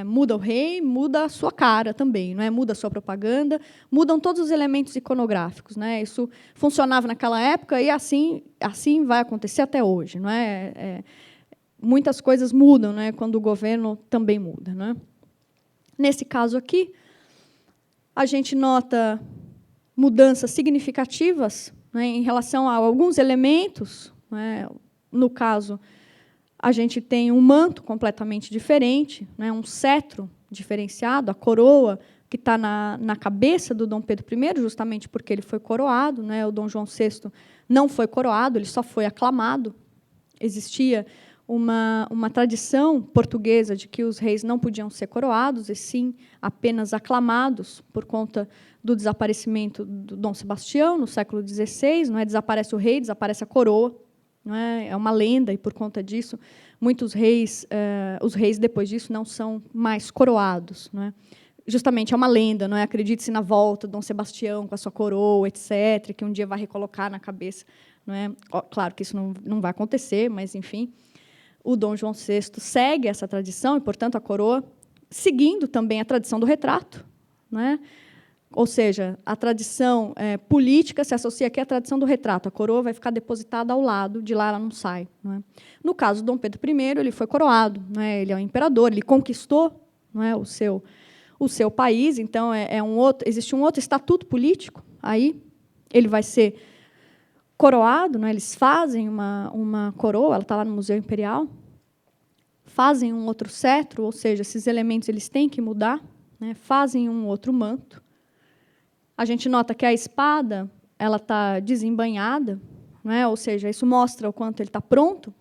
Muda o rei, muda a sua cara também, não é? Muda a sua propaganda, mudam todos os elementos iconográficos. Né? Isso funcionava naquela época e assim vai acontecer até hoje. Não é? Muitas coisas mudam, não é? Quando o governo também muda. Não é? Nesse caso aqui, a gente nota mudanças significativas, né, em relação a alguns elementos. Né? No caso, a gente tem um manto completamente diferente, né, um cetro diferenciado, a coroa que está na cabeça do Dom Pedro I, justamente porque ele foi coroado. Né, o Dom João VI não foi coroado, ele só foi aclamado. Existia uma tradição portuguesa de que os reis não podiam ser coroados, e sim apenas aclamados, por conta do desaparecimento do Dom Sebastião, no século XVI. Não é? Desaparece o rei, desaparece a coroa. Não é? É uma lenda, e, por conta disso, muitos reis, os reis, depois disso, não são mais coroados. Não é? Justamente é uma lenda, não é? Acredite-se na volta de Dom Sebastião com a sua coroa, etc., que um dia vai recolocar na cabeça. Não é? Claro que isso não vai acontecer, mas, enfim, o Dom João VI segue essa tradição, e, portanto, a coroa, seguindo também a tradição do retrato. Não é? Ou seja, a tradição política se associa aqui à tradição do retrato. A coroa vai ficar depositada ao lado, de lá ela não sai. Não é? No caso do Dom Pedro I, ele foi coroado. Não é? Ele é o imperador, ele conquistou, não é, o seu país, então existe um outro estatuto político. Aí ele vai ser coroado, não é? Eles fazem uma coroa, ela está lá no Museu Imperial, fazem um outro cetro, ou seja, esses elementos eles têm que mudar, né? Fazem um outro manto. A gente nota que a espada ela está desembainhada, não é? Ou seja, isso mostra o quanto ele está pronto,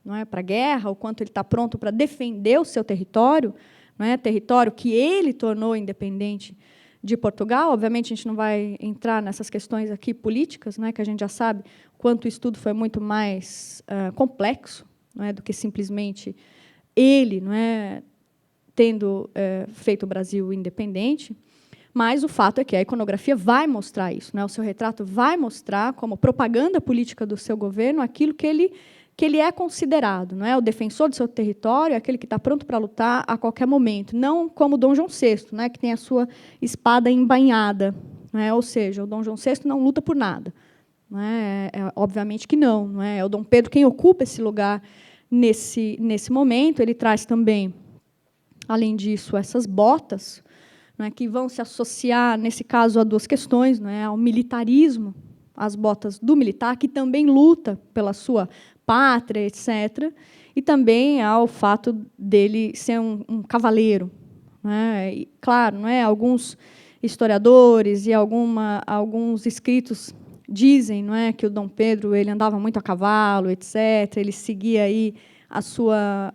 não é, para a guerra, o quanto ele está pronto para defender o seu território, não é? Território que ele tornou independente de Portugal. Obviamente, a gente não vai entrar nessas questões aqui políticas, não é, que a gente já sabe quanto o estudo foi muito mais complexo, não é, do que simplesmente ele, não é, tendo feito o Brasil independente. Mas o fato é que a iconografia vai mostrar isso, né? O seu retrato vai mostrar, como propaganda política do seu governo, aquilo que ele é considerado, não é? O defensor do seu território, aquele que está pronto para lutar a qualquer momento, não como Dom João VI, né? Que tem a sua espada embainhada, não é? Ou seja, o Dom João VI não luta por nada, não é? Obviamente que não é? É o Dom Pedro quem ocupa esse lugar nesse momento. Ele traz também, além disso, essas botas, não é, que vão se associar, nesse caso, a duas questões, não é, ao militarismo, as botas do militar, que também luta pela sua pátria, etc., e também ao fato dele ser um cavaleiro. Não é? E, claro, não é, alguns historiadores e alguns escritos dizem, não é, que o Dom Pedro ele andava muito a cavalo, etc., ele seguia aí a sua...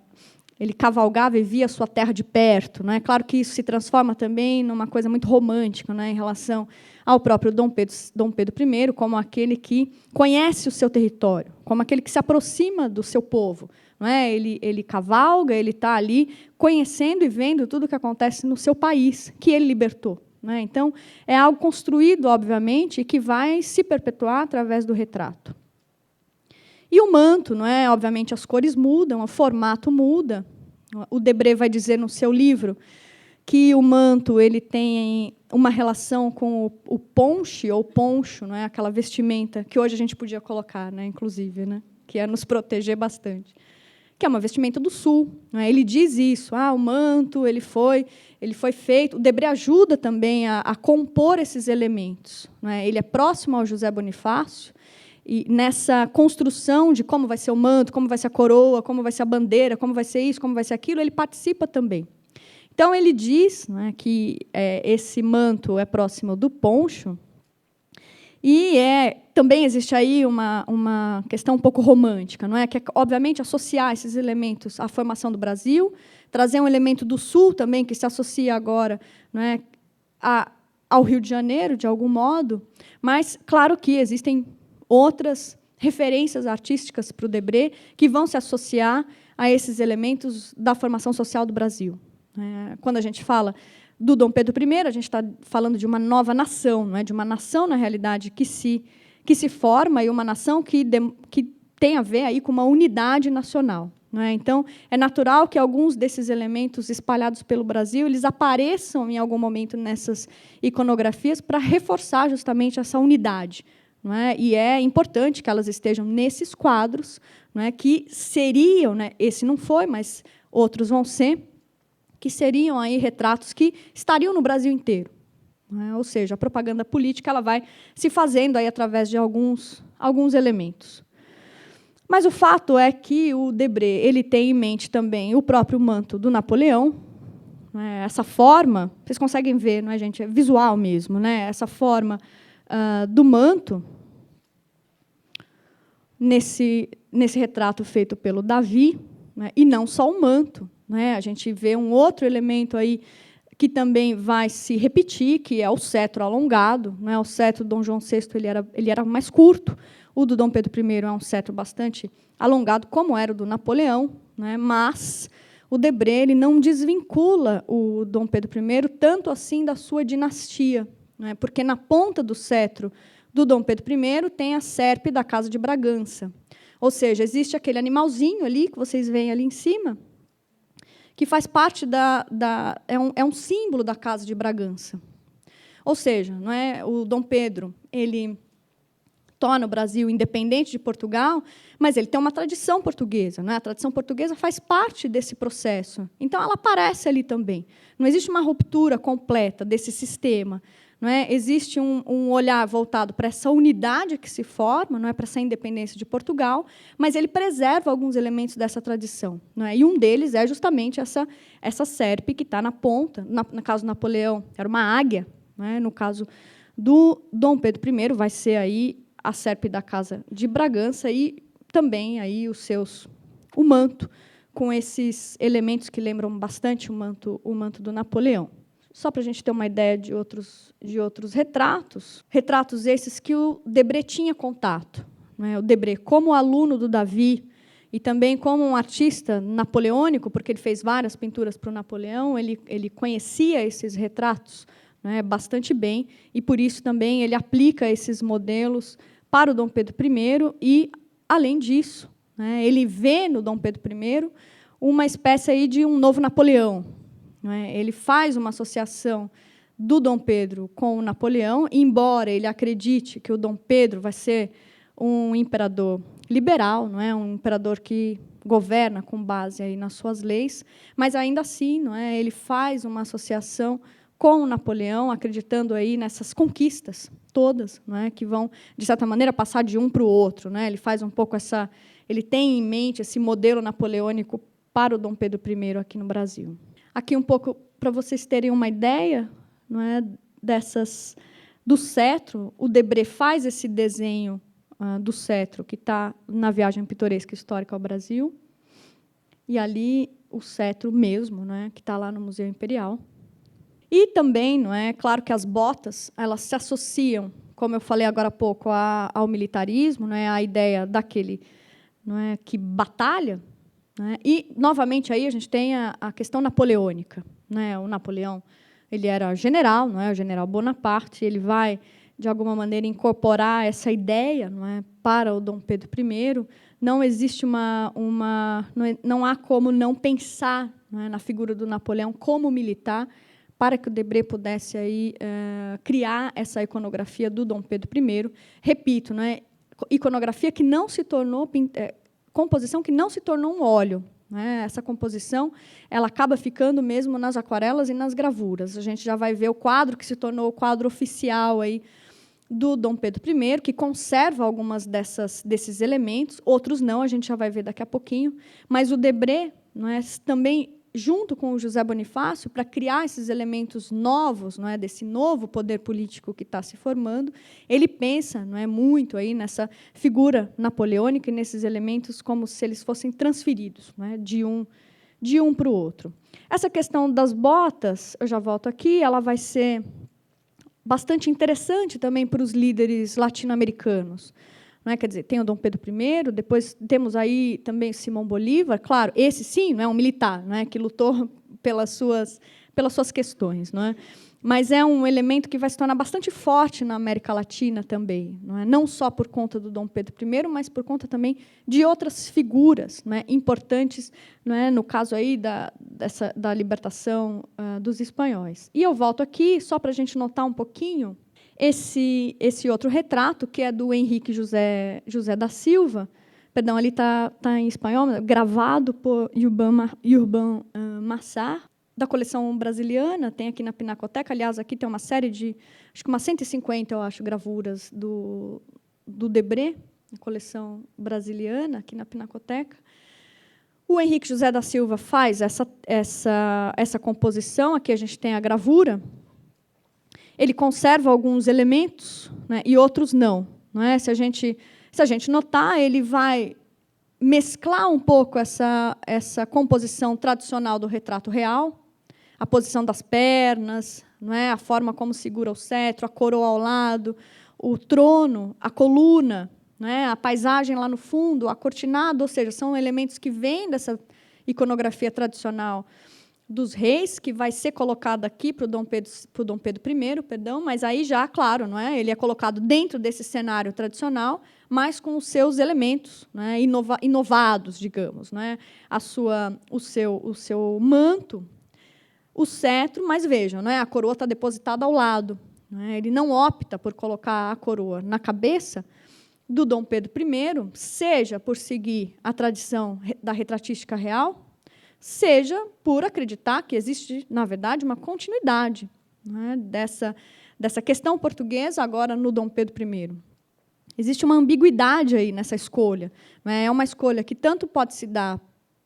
Ele cavalgava e via a sua terra de perto. Não é? Claro que isso se transforma também numa coisa muito romântica, não é, em relação ao próprio Dom Pedro I, como aquele que conhece o seu território, como aquele que se aproxima do seu povo. Não é? Ele cavalga, ele está ali conhecendo e vendo tudo o que acontece no seu país, que ele libertou. Não é? Então, é algo construído, obviamente, e que vai se perpetuar através do retrato. E o manto, não é? Obviamente, as cores mudam, o formato muda. O Debré vai dizer no seu livro que o manto ele tem uma relação com o ponche, ou poncho, não é? Aquela vestimenta que hoje a gente podia colocar, né? Inclusive, né? Que é nos proteger bastante, que é uma vestimenta do sul. Não é? Ele diz isso, o manto ele foi feito. O Debré ajuda também a compor esses elementos. Não é? Ele é próximo ao José Bonifácio, e nessa construção de como vai ser o manto, como vai ser a coroa, como vai ser a bandeira, como vai ser isso, como vai ser aquilo, ele participa também. Então, ele diz, né, que esse manto é próximo do poncho, e também existe aí uma questão um pouco romântica, não é? Que é, obviamente, associar esses elementos à formação do Brasil, trazer um elemento do Sul também, que se associa agora, não é, ao Rio de Janeiro, de algum modo, mas, claro que existem outras referências artísticas para o Debré que vão se associar a esses elementos da formação social do Brasil. Quando a gente fala do Dom Pedro I, a gente está falando de uma nova nação, não é? De uma nação, na realidade, que se forma, e uma nação que tem a ver aí com uma unidade nacional. Não é? Então, é natural que alguns desses elementos espalhados pelo Brasil eles apareçam em algum momento nessas iconografias para reforçar justamente essa unidade. Não é? E é importante que elas estejam nesses quadros, não é? Que seriam, né? Esse não foi, mas outros vão ser, que seriam aí retratos que estariam no Brasil inteiro. Não é? Ou seja, a propaganda política ela vai se fazendo aí através de alguns elementos. Mas o fato é que o Debré ele tem em mente também o próprio manto do Napoleão. Não é? Essa forma, vocês conseguem ver, não é, gente? É visual mesmo, né? Essa forma do manto, nesse retrato feito pelo Davi, né, e não só o manto. Né, a gente vê um outro elemento aí que também vai se repetir, que é o cetro alongado. Né, o cetro do Dom João VI ele era mais curto, o do Dom Pedro I é um cetro bastante alongado, como era o do Napoleão, né, mas o Debré ele não desvincula o Dom Pedro I tanto assim da sua dinastia. Né, porque na ponta do cetro do Dom Pedro I tem a serpe da Casa de Bragança. Ou seja, existe aquele animalzinho ali, que vocês veem ali em cima, que faz parte é um símbolo da Casa de Bragança. Ou seja, não é, o Dom Pedro ele torna o Brasil independente de Portugal, mas ele tem uma tradição portuguesa. Não é? A tradição portuguesa faz parte desse processo. Então, ela aparece ali também. Não existe uma ruptura completa desse sistema. Não é? Existe um olhar voltado para essa unidade que se forma, não é? Para essa independência de Portugal, mas ele preserva alguns elementos dessa tradição. Não é? E um deles é justamente essa serpe que está na ponta. No caso do Napoleão, era uma águia. Não é? No caso do Dom Pedro I, vai ser aí a serpe da Casa de Bragança e também aí o manto, com esses elementos que lembram bastante o manto do Napoleão. Só para a gente ter uma ideia de outros retratos esses que o Debré tinha contato. O Debré, como aluno do Davi, e também como um artista napoleônico, porque ele fez várias pinturas para o Napoleão, ele conhecia esses retratos, bastante bem, e, por isso, também ele aplica esses modelos para o Dom Pedro I, e, além disso, ele vê no Dom Pedro I uma espécie aí de um novo Napoleão. Ele faz uma associação do Dom Pedro com o Napoleão, embora ele acredite que o Dom Pedro vai ser um imperador liberal, um imperador que governa com base aí nas suas leis, mas, ainda assim, ele faz uma associação com o Napoleão, acreditando aí nessas conquistas todas, que vão, de certa maneira, passar de um para o outro. Ele faz um pouco ele tem em mente esse modelo napoleônico para o Dom Pedro I aqui no Brasil. Aqui um pouco para vocês terem uma ideia, do cetro. O Debré faz esse desenho do cetro que está na Viagem Pitoresca Histórica ao Brasil, e ali o cetro mesmo, que está lá no Museu Imperial. E também, claro que as botas, elas se associam, como eu falei agora há pouco, ao militarismo, à ideia daquele, que batalha. E, novamente, aí a gente tem a questão napoleônica. O Napoleão, ele era general, o general Bonaparte, ele vai, de alguma maneira, incorporar essa ideia, para o Dom Pedro I. Não existe não há como não pensar, na figura do Napoleão como militar, para que o Debré pudesse aí, criar essa iconografia do Dom Pedro I. Repito, iconografia que não se tornou, composição que não se tornou um óleo. Essa composição ela acaba ficando mesmo nas aquarelas e nas gravuras. A gente já vai ver o quadro que se tornou o quadro oficial aí do Dom Pedro I, que conserva algumas desses elementos, outros não, a gente já vai ver daqui a pouquinho. Mas o Debré, também, junto com o José Bonifácio, para criar esses elementos novos, desse novo poder político que está se formando, ele pensa muito aí nessa figura napoleônica e nesses elementos como se eles fossem transferidos, de um para o outro. Essa questão das botas, eu já volto aqui, ela vai ser bastante interessante também para os líderes latino-americanos. Quer dizer, tem o Dom Pedro I, depois temos aí também Simão Bolívar, claro, esse sim, um militar, que lutou pelas suas questões. Mas é um elemento que vai se tornar bastante forte na América Latina também, não só por conta do Dom Pedro I, mas por conta também de outras figuras importantes, no caso aí da libertação dos espanhóis. E eu volto aqui, só para a gente notar um pouquinho, esse outro retrato, que é do Henrique José da Silva, perdão, ele está em espanhol, gravado por Urban Massart, da coleção brasiliana, tem aqui na Pinacoteca. Aliás, aqui tem uma série de, acho que umas 150, eu acho, gravuras do Debré, na coleção brasiliana, aqui na Pinacoteca. O Henrique José da Silva faz essa composição, aqui a gente tem a gravura. Ele conserva alguns elementos, e outros não. Se a gente notar, ele vai mesclar um pouco essa composição tradicional do retrato real, a posição das pernas, a forma como segura o cetro, a coroa ao lado, o trono, a coluna, a paisagem lá no fundo, a cortinado, ou seja, são elementos que vêm dessa iconografia tradicional dos reis, que vai ser colocado aqui para o Dom Pedro I, mas aí já, claro, ele é colocado dentro desse cenário tradicional, mas com os seus elementos inovados, digamos, o seu manto, o cetro, mas vejam, a coroa está depositada ao lado. Ele não opta por colocar a coroa na cabeça do Dom Pedro I, seja por seguir a tradição da retratística real, seja por acreditar que existe, na verdade, uma continuidade dessa questão portuguesa agora no Dom Pedro I. Existe uma ambiguidade aí nessa escolha. É uma escolha que tanto pode se dar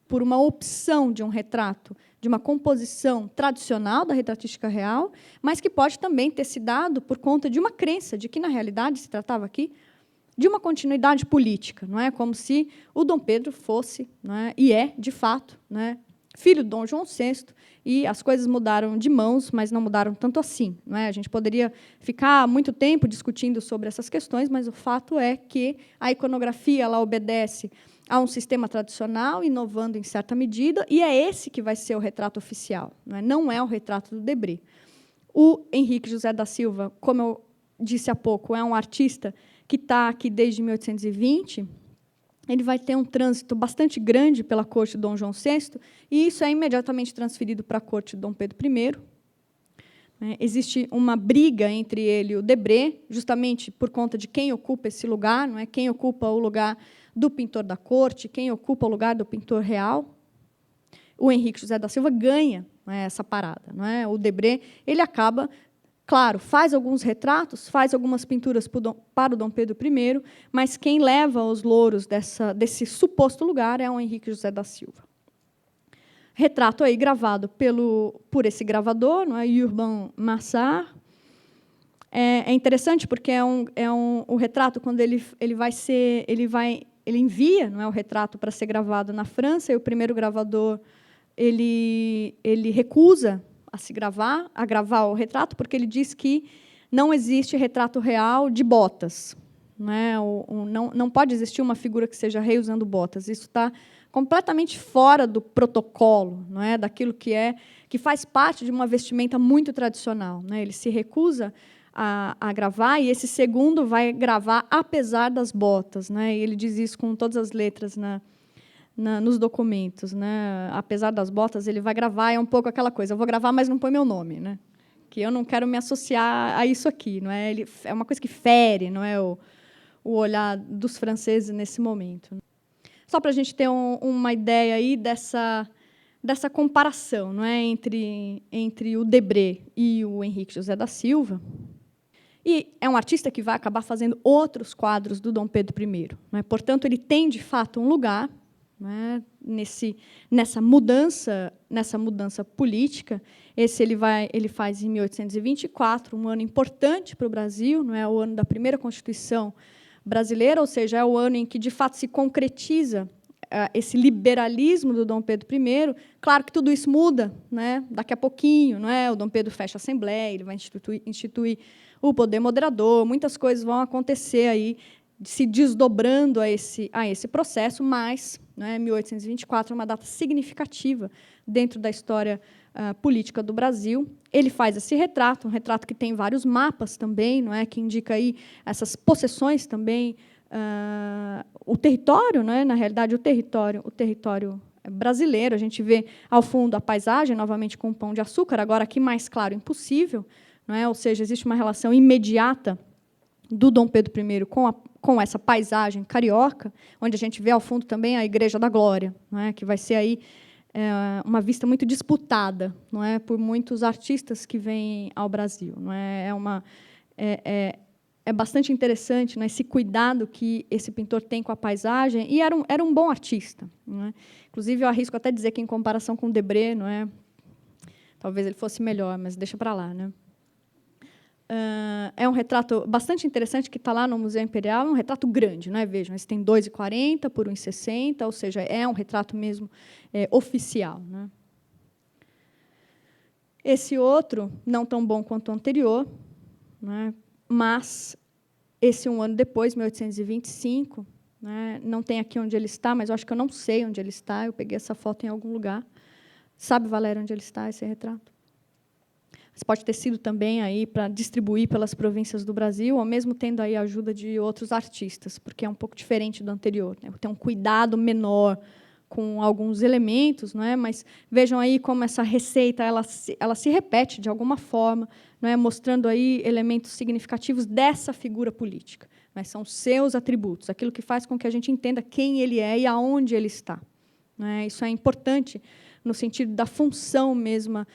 por uma opção de um retrato, de uma composição tradicional da retratística real, mas que pode também ter se dado por conta de uma crença de que, na realidade, se tratava aqui de uma continuidade política, não é? Como se o Dom Pedro fosse, não é? E é, de fato, não é? Filho de Dom João VI, e as coisas mudaram de mãos, mas não mudaram tanto assim, não é? A gente poderia ficar muito tempo discutindo sobre essas questões, mas o fato é que a iconografia ela obedece a um sistema tradicional, inovando em certa medida, e é esse que vai ser o retrato oficial, não é o retrato do Debré. O Henrique José da Silva, como eu disse há pouco, é um artista que está aqui desde 1820, ele vai ter um trânsito bastante grande pela corte de Dom João VI, e isso é imediatamente transferido para a corte de Dom Pedro I. Existe uma briga entre ele e o Debré, justamente por conta de quem ocupa esse lugar, não é? Quem ocupa o lugar do pintor da corte, quem ocupa o lugar do pintor real. O Henrique José da Silva ganha, não é, essa parada. Não é? O Debré ele acaba, claro, faz alguns retratos, faz algumas pinturas para o Dom Pedro I, mas quem leva os louros desse suposto lugar é o Henrique José da Silva. Retrato aí gravado por esse gravador, não é? Urbain Marçal. É interessante porque o retrato, quando ele envia, não é, o retrato para ser gravado na França, e o primeiro gravador ele recusa a gravar o retrato, porque ele diz que não existe retrato real de botas. Não pode existir uma figura que seja rei usando botas. Isso está completamente fora do protocolo, não é, daquilo que faz parte de uma vestimenta muito tradicional. Ele se recusa a gravar, e esse segundo vai gravar apesar das botas. E ele diz isso com todas as letras nos documentos. Apesar das botas, ele vai gravar, é um pouco aquela coisa, eu vou gravar, mas não põe meu nome, que eu não quero me associar a isso aqui. É uma coisa que fere, não é, o olhar dos franceses nesse momento. Só para a gente ter uma ideia aí dessa comparação, não é, entre o Debré e o Henrique José da Silva. E é um artista que vai acabar fazendo outros quadros do Dom Pedro I. Portanto, ele tem, de fato, um lugar, nessa mudança política. Esse ele faz em 1824, um ano importante para o Brasil, não é, o ano da primeira Constituição brasileira, ou seja, é o ano em que, de fato, se concretiza esse liberalismo do Dom Pedro I. Claro que tudo isso muda, daqui a pouquinho. O Dom Pedro fecha a Assembleia, ele vai instituir o poder moderador, muitas coisas vão acontecer aí, se desdobrando a esse processo, mas 1824 é uma data significativa dentro da história política do Brasil. Ele faz esse retrato, um retrato que tem vários mapas também, que indica aí essas possessões também, o território, na realidade, o território brasileiro. A gente vê ao fundo a paisagem, novamente com o Pão de Açúcar, agora aqui mais claro, impossível, ou seja, existe uma relação imediata do Dom Pedro I com essa paisagem carioca, onde a gente vê ao fundo também a Igreja da Glória, que vai ser aí uma vista muito disputada, por muitos artistas que vêm ao Brasil. É bastante interessante, esse cuidado que esse pintor tem com a paisagem, e era um bom artista. Inclusive, eu arrisco até dizer que, em comparação com o Debré, talvez ele fosse melhor, mas deixa para lá. É um retrato bastante interessante que está lá no Museu Imperial, é um retrato grande, vejam, esse tem 2,40 por 1,60, ou seja, é um retrato mesmo oficial. Esse outro, não tão bom quanto o anterior, mas esse um ano depois, 1825, não tem aqui onde ele está, mas eu acho que eu não sei onde ele está, eu peguei essa foto em algum lugar. Sabe, Valéria, onde ele está, esse retrato? Mas pode ter sido também aí para distribuir pelas províncias do Brasil, ou mesmo tendo aí a ajuda de outros artistas, porque é um pouco diferente do anterior. Tem um cuidado menor com alguns elementos, mas vejam aí como essa receita ela se repete de alguma forma, mostrando aí elementos significativos dessa figura política. São seus atributos, aquilo que faz com que a gente entenda quem ele é e aonde ele está. Isso é importante no sentido da função mesma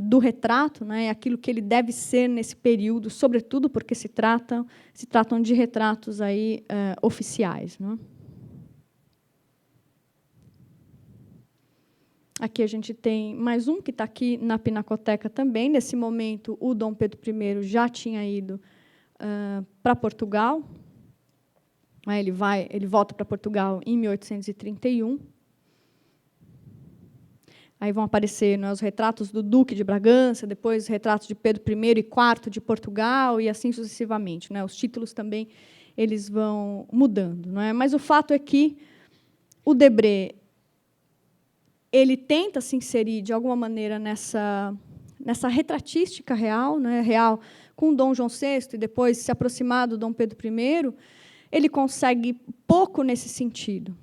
do retrato, aquilo que ele deve ser nesse período, sobretudo porque se tratam de retratos aí, oficiais. Aqui a gente tem mais um que está aqui na Pinacoteca também. Nesse momento, o Dom Pedro I já tinha ido para Portugal. Ele volta para Portugal em 1831. Aí vão aparecer, né, os retratos do Duque de Bragança, depois os retratos de Pedro I e IV de Portugal, e assim sucessivamente, né? Os títulos também eles vão mudando, não é? Mas o fato é que o Debré ele tenta se inserir de alguma maneira nessa retratística real, né, real com Dom João VI e depois se aproximar do Dom Pedro I. Ele consegue pouco nesse sentido,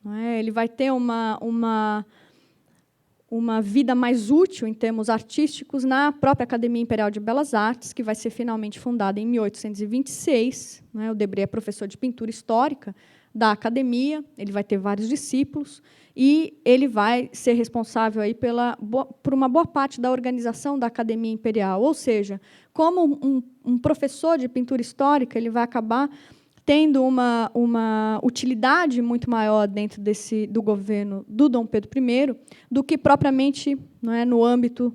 não é? Ele vai ter uma vida mais útil em termos artísticos na própria Academia Imperial de Belas Artes, que vai ser finalmente fundada em 1826. Né? O Debré é professor de pintura histórica da academia, ele vai ter vários discípulos, e ele vai ser responsável aí por uma boa parte da organização da Academia Imperial. Ou seja, como um professor de pintura histórica, ele vai acabar tendo uma utilidade muito maior dentro do governo do Dom Pedro I do que propriamente, não é, no âmbito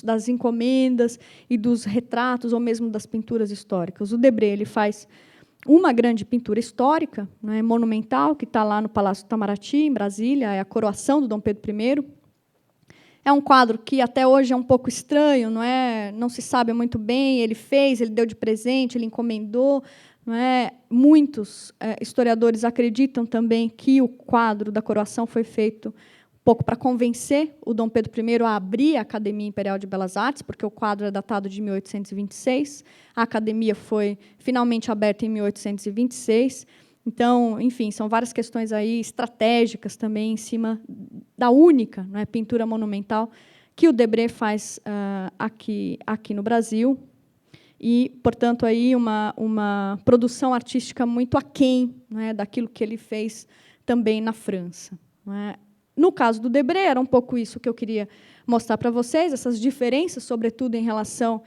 das encomendas e dos retratos, ou mesmo das pinturas históricas. O Debré ele faz uma grande pintura histórica, né, monumental, que está lá no Palácio Itamaraty, em Brasília, é a coroação do Dom Pedro I. É um quadro que até hoje é um pouco estranho, não se sabe muito bem, ele deu de presente, ele encomendou. Não é? Muitos historiadores acreditam também que o quadro da coroação foi feito um pouco para convencer o Dom Pedro I a abrir a Academia Imperial de Belas Artes, porque o quadro é datado de 1826, a academia foi finalmente aberta em 1826. Então, enfim, são várias questões aí estratégicas também em cima da única, não é, pintura monumental que o Debré faz aqui no Brasil. E, portanto, aí uma produção artística muito aquém, né, daquilo que ele fez também na França. Não é? No caso do Debré, era um pouco isso que eu queria mostrar para vocês, essas diferenças, sobretudo em relação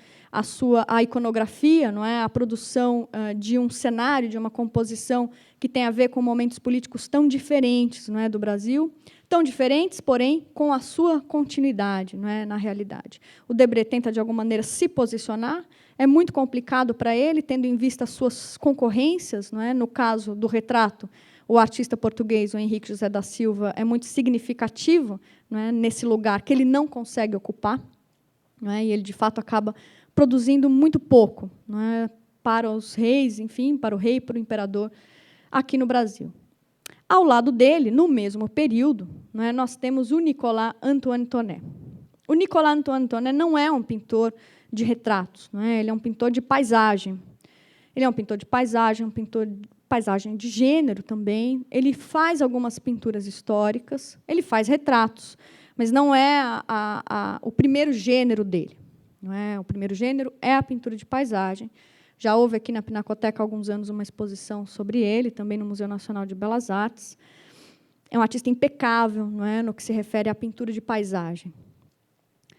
à iconografia, não é? A produção de um cenário, de uma composição que tem a ver com momentos políticos tão diferentes, não é, do Brasil, tão diferentes, porém, com a sua continuidade, não é, na realidade. O Debré tenta, de alguma maneira, se posicionar. É muito complicado para ele, tendo em vista as suas concorrências. Não é? No caso do retrato, o artista português, o Henrique José da Silva, é muito significativo, não é, nesse lugar que ele não consegue ocupar. Não é? E ele, de fato, acaba produzindo muito pouco, não é, para os reis, enfim, para o rei e para o imperador aqui no Brasil. Ao lado dele, no mesmo período, não é, nós temos o Nicolas Antoine Thonet. O Nicolas Antoine Thonet não é um pintor de retratos, não é? Ele é um pintor de paisagem. Ele é um pintor de paisagem, um pintor de paisagem de gênero também. Ele faz algumas pinturas históricas, ele faz retratos, mas não é o primeiro gênero dele. Não é? O primeiro gênero é a pintura de paisagem. Já houve aqui na Pinacoteca há alguns anos uma exposição sobre ele, também no Museu Nacional de Belas Artes. É um artista impecável, não é? No que se refere à pintura de paisagem.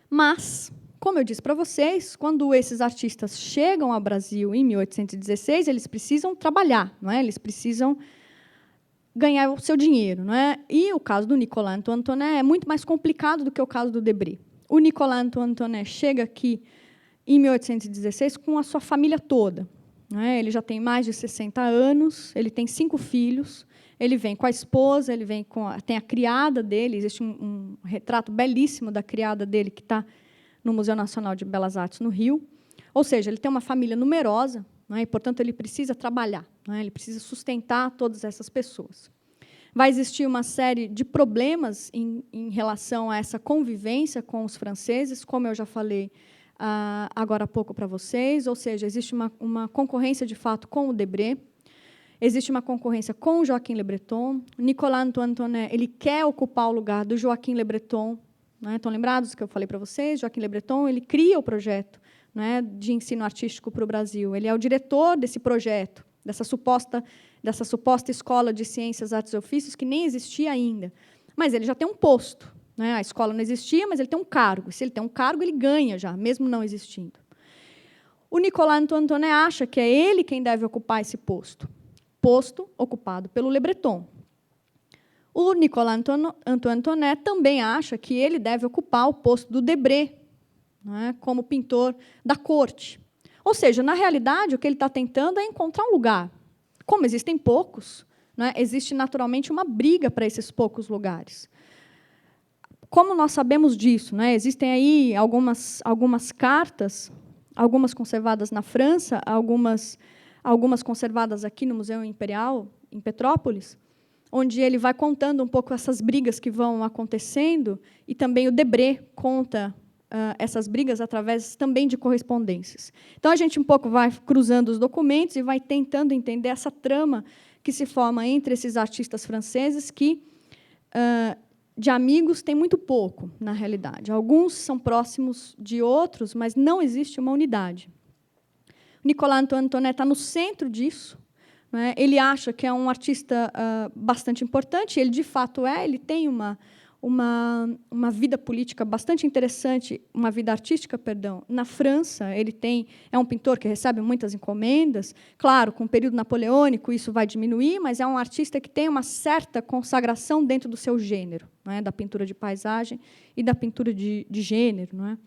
Mas, como eu disse para vocês, quando esses artistas chegam ao Brasil em 1816, eles precisam trabalhar, não é? Eles precisam ganhar o seu dinheiro, não é? E o caso do Nicolas Antoine Thonet é muito mais complicado do que o caso do Debré. O Nicolas Antoine Thonet chega aqui em 1816 com a sua família toda, não é? Ele já tem mais de 60 anos, ele tem 5 filhos, ele vem com a esposa, ele vem tem a criada dele, existe um retrato belíssimo da criada dele que está no Museu Nacional de Belas Artes, no Rio. Ou seja, ele tem uma família numerosa, não é? E, portanto, ele precisa trabalhar, não é? Ele precisa sustentar todas essas pessoas. Vai existir uma série de problemas em relação a essa convivência com os franceses, como eu já falei agora há pouco para vocês, ou seja, existe uma concorrência, de fato, com o Debré, existe uma concorrência com o Joaquim Le Breton. Nicolas Antoine Thonet ele quer ocupar o lugar do Joaquim Le Breton. Não é? Estão lembrados do que eu falei para vocês? Joaquim Le Breton ele cria o projeto, não é, de ensino artístico para o Brasil. Ele é o diretor desse projeto, dessa suposta escola de ciências, artes e ofícios, que nem existia ainda. Mas ele já tem um posto. Não é? A escola não existia, mas ele tem um cargo. Se ele tem um cargo, ele ganha já, mesmo não existindo. O Nicolas Antoine Thonet acha que é ele quem deve ocupar esse posto ocupado pelo Le Breton. O Nicolas Antoine Thonet também acha que ele deve ocupar o posto do Debré, não é? Como pintor da corte. Ou seja, na realidade, o que ele está tentando é encontrar um lugar como existem poucos, né, existe naturalmente uma briga para esses poucos lugares. Como nós sabemos disso? Né? Existem aí algumas cartas, algumas conservadas na França, algumas conservadas aqui no Museu Imperial, em Petrópolis, onde ele vai contando um pouco essas brigas que vão acontecendo, e também o Debré conta essas brigas através também de correspondências. Então, a gente um pouco vai cruzando os documentos e vai tentando entender essa trama que se forma entre esses artistas franceses que, de amigos, tem muito pouco, na realidade. Alguns são próximos de outros, mas não existe uma unidade. Nicolas Antonet está no centro disso. Né? Ele acha que é um artista bastante importante, ele, de fato, ele tem uma vida política bastante interessante, uma vida artística, perdão. Na França, ele é um pintor que recebe muitas encomendas. Claro, com o período napoleônico, isso vai diminuir, mas é um artista que tem uma certa consagração dentro do seu gênero, não é? Da pintura de paisagem e da pintura de gênero. Não é?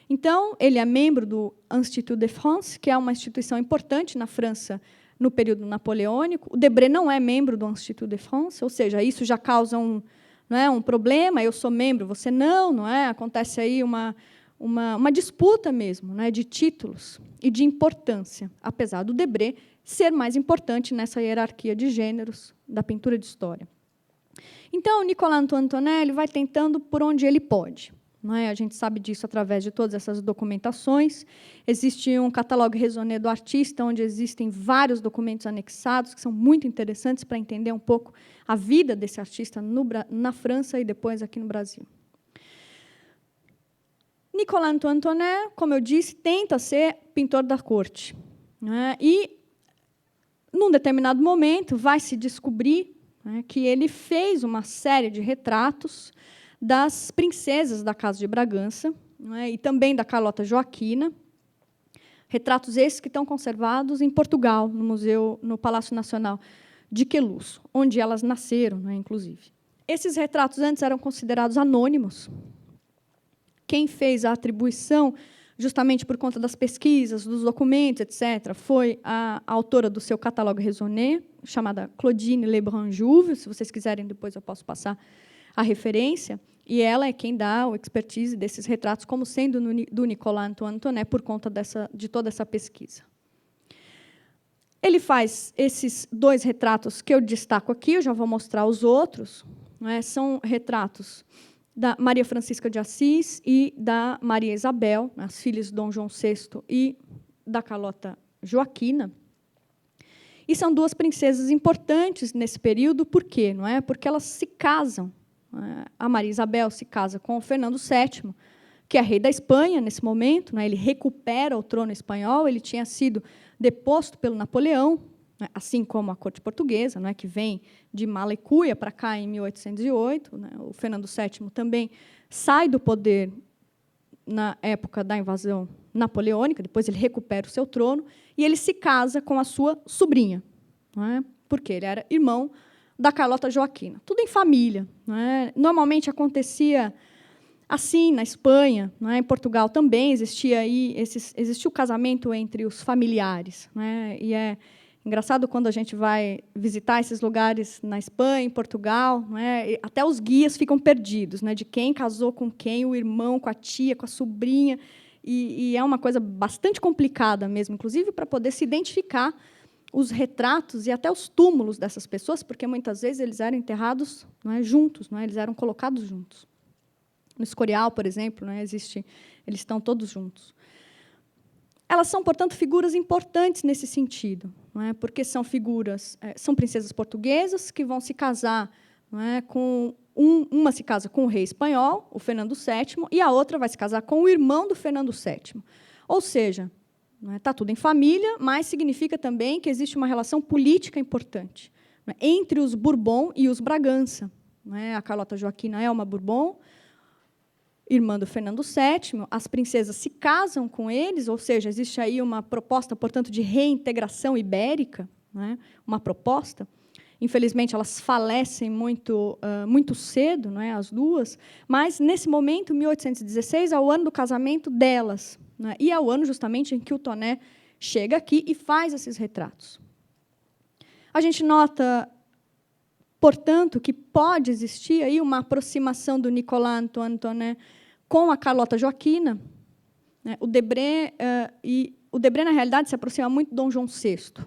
Então, ele é membro do Institut de France, que é uma instituição importante na França no período napoleônico. O Debré não é membro do Institut de France, ou seja, isso já causa um problema. Eu sou membro, você não é? Acontece aí uma disputa mesmo, né, de títulos e de importância, apesar do Debré ser mais importante nessa hierarquia de gêneros da pintura de história. Então, o Nicolas Antonet ele vai tentando por onde ele pode. Não é? A gente sabe disso através de todas essas documentações. Existe um catalogue raisonné do artista, onde existem vários documentos anexados, que são muito interessantes para entender um pouco a vida desse artista na França e depois aqui no Brasil. Nicolas Antonet, como eu disse, tenta ser pintor da corte. Né? E, num determinado momento, vai se descobrir, né, que ele fez uma série de retratos das princesas da Casa de Bragança, né, e também da Carlota Joaquina, retratos esses que estão conservados em Portugal, no Palácio Nacional de Queluz, onde elas nasceram, né, inclusive. Esses retratos antes eram considerados anônimos. Quem fez a atribuição, justamente por conta das pesquisas, dos documentos, etc., foi a autora do seu catalogue raisonné, chamada Claudine Lebrun-Jouve. Se vocês quiserem, depois eu posso passar a referência, e ela é quem dá o expertise desses retratos como sendo do Nicolas Antonet por conta de toda essa pesquisa. Ele faz esses 2 retratos que eu destaco aqui, eu já vou mostrar os outros, né, são retratos da Maria Francisca de Assis e da Maria Isabel, as filhas de Dom João VI e da Carlota Joaquina. E são 2 princesas importantes nesse período, por quê? Não é? Porque elas se casam. A Maria Isabel se casa com o Fernando VII, que é rei da Espanha nesse momento, né? Ele recupera o trono espanhol, ele tinha sido deposto pelo Napoleão, né? Assim como a corte portuguesa, né? Que vem de mala e cuia para cá em 1808. Né? O Fernando VII também sai do poder na época da invasão napoleônica, depois ele recupera o seu trono, e ele se casa com a sua sobrinha, né? Porque ele era irmão da Carlota Joaquina. Tudo em família. Né? Normalmente acontecia assim na Espanha, né? Em Portugal também existia o casamento entre os familiares. Né? E é engraçado quando a gente vai visitar esses lugares na Espanha, em Portugal, né? Até os guias ficam perdidos, né? De quem casou com quem, o irmão, com a tia, com a sobrinha. E é uma coisa bastante complicada mesmo, inclusive para poder se identificar os retratos e até os túmulos dessas pessoas, porque muitas vezes eles eram enterrados, não é, juntos, não é, eles eram colocados juntos. No Escorial, por exemplo, não é, eles estão todos juntos. Elas são, portanto, figuras importantes nesse sentido, não é, porque são princesas portuguesas que vão se casar, não é, uma se casa com o rei espanhol, o Fernando VII, e a outra vai se casar com o irmão do Fernando VII. Ou seja, está tudo em família, mas significa também que existe uma relação política importante, né, entre os Bourbon e os Bragança. Né? A Carlota Joaquina é uma Bourbon, irmã do Fernando VII, as princesas se casam com eles, ou seja, existe aí uma proposta, portanto, de reintegração ibérica, né? Uma proposta. Infelizmente, elas falecem muito cedo, não é, as duas, mas, nesse momento, 1816, é o ano do casamento delas, né, e é o ano, justamente, em que o Tonet chega aqui e faz esses retratos. A gente nota, portanto, que pode existir aí uma aproximação do Nicolas Antoine com a Carlota Joaquina. O Debré, na realidade, se aproxima muito de Dom João VI.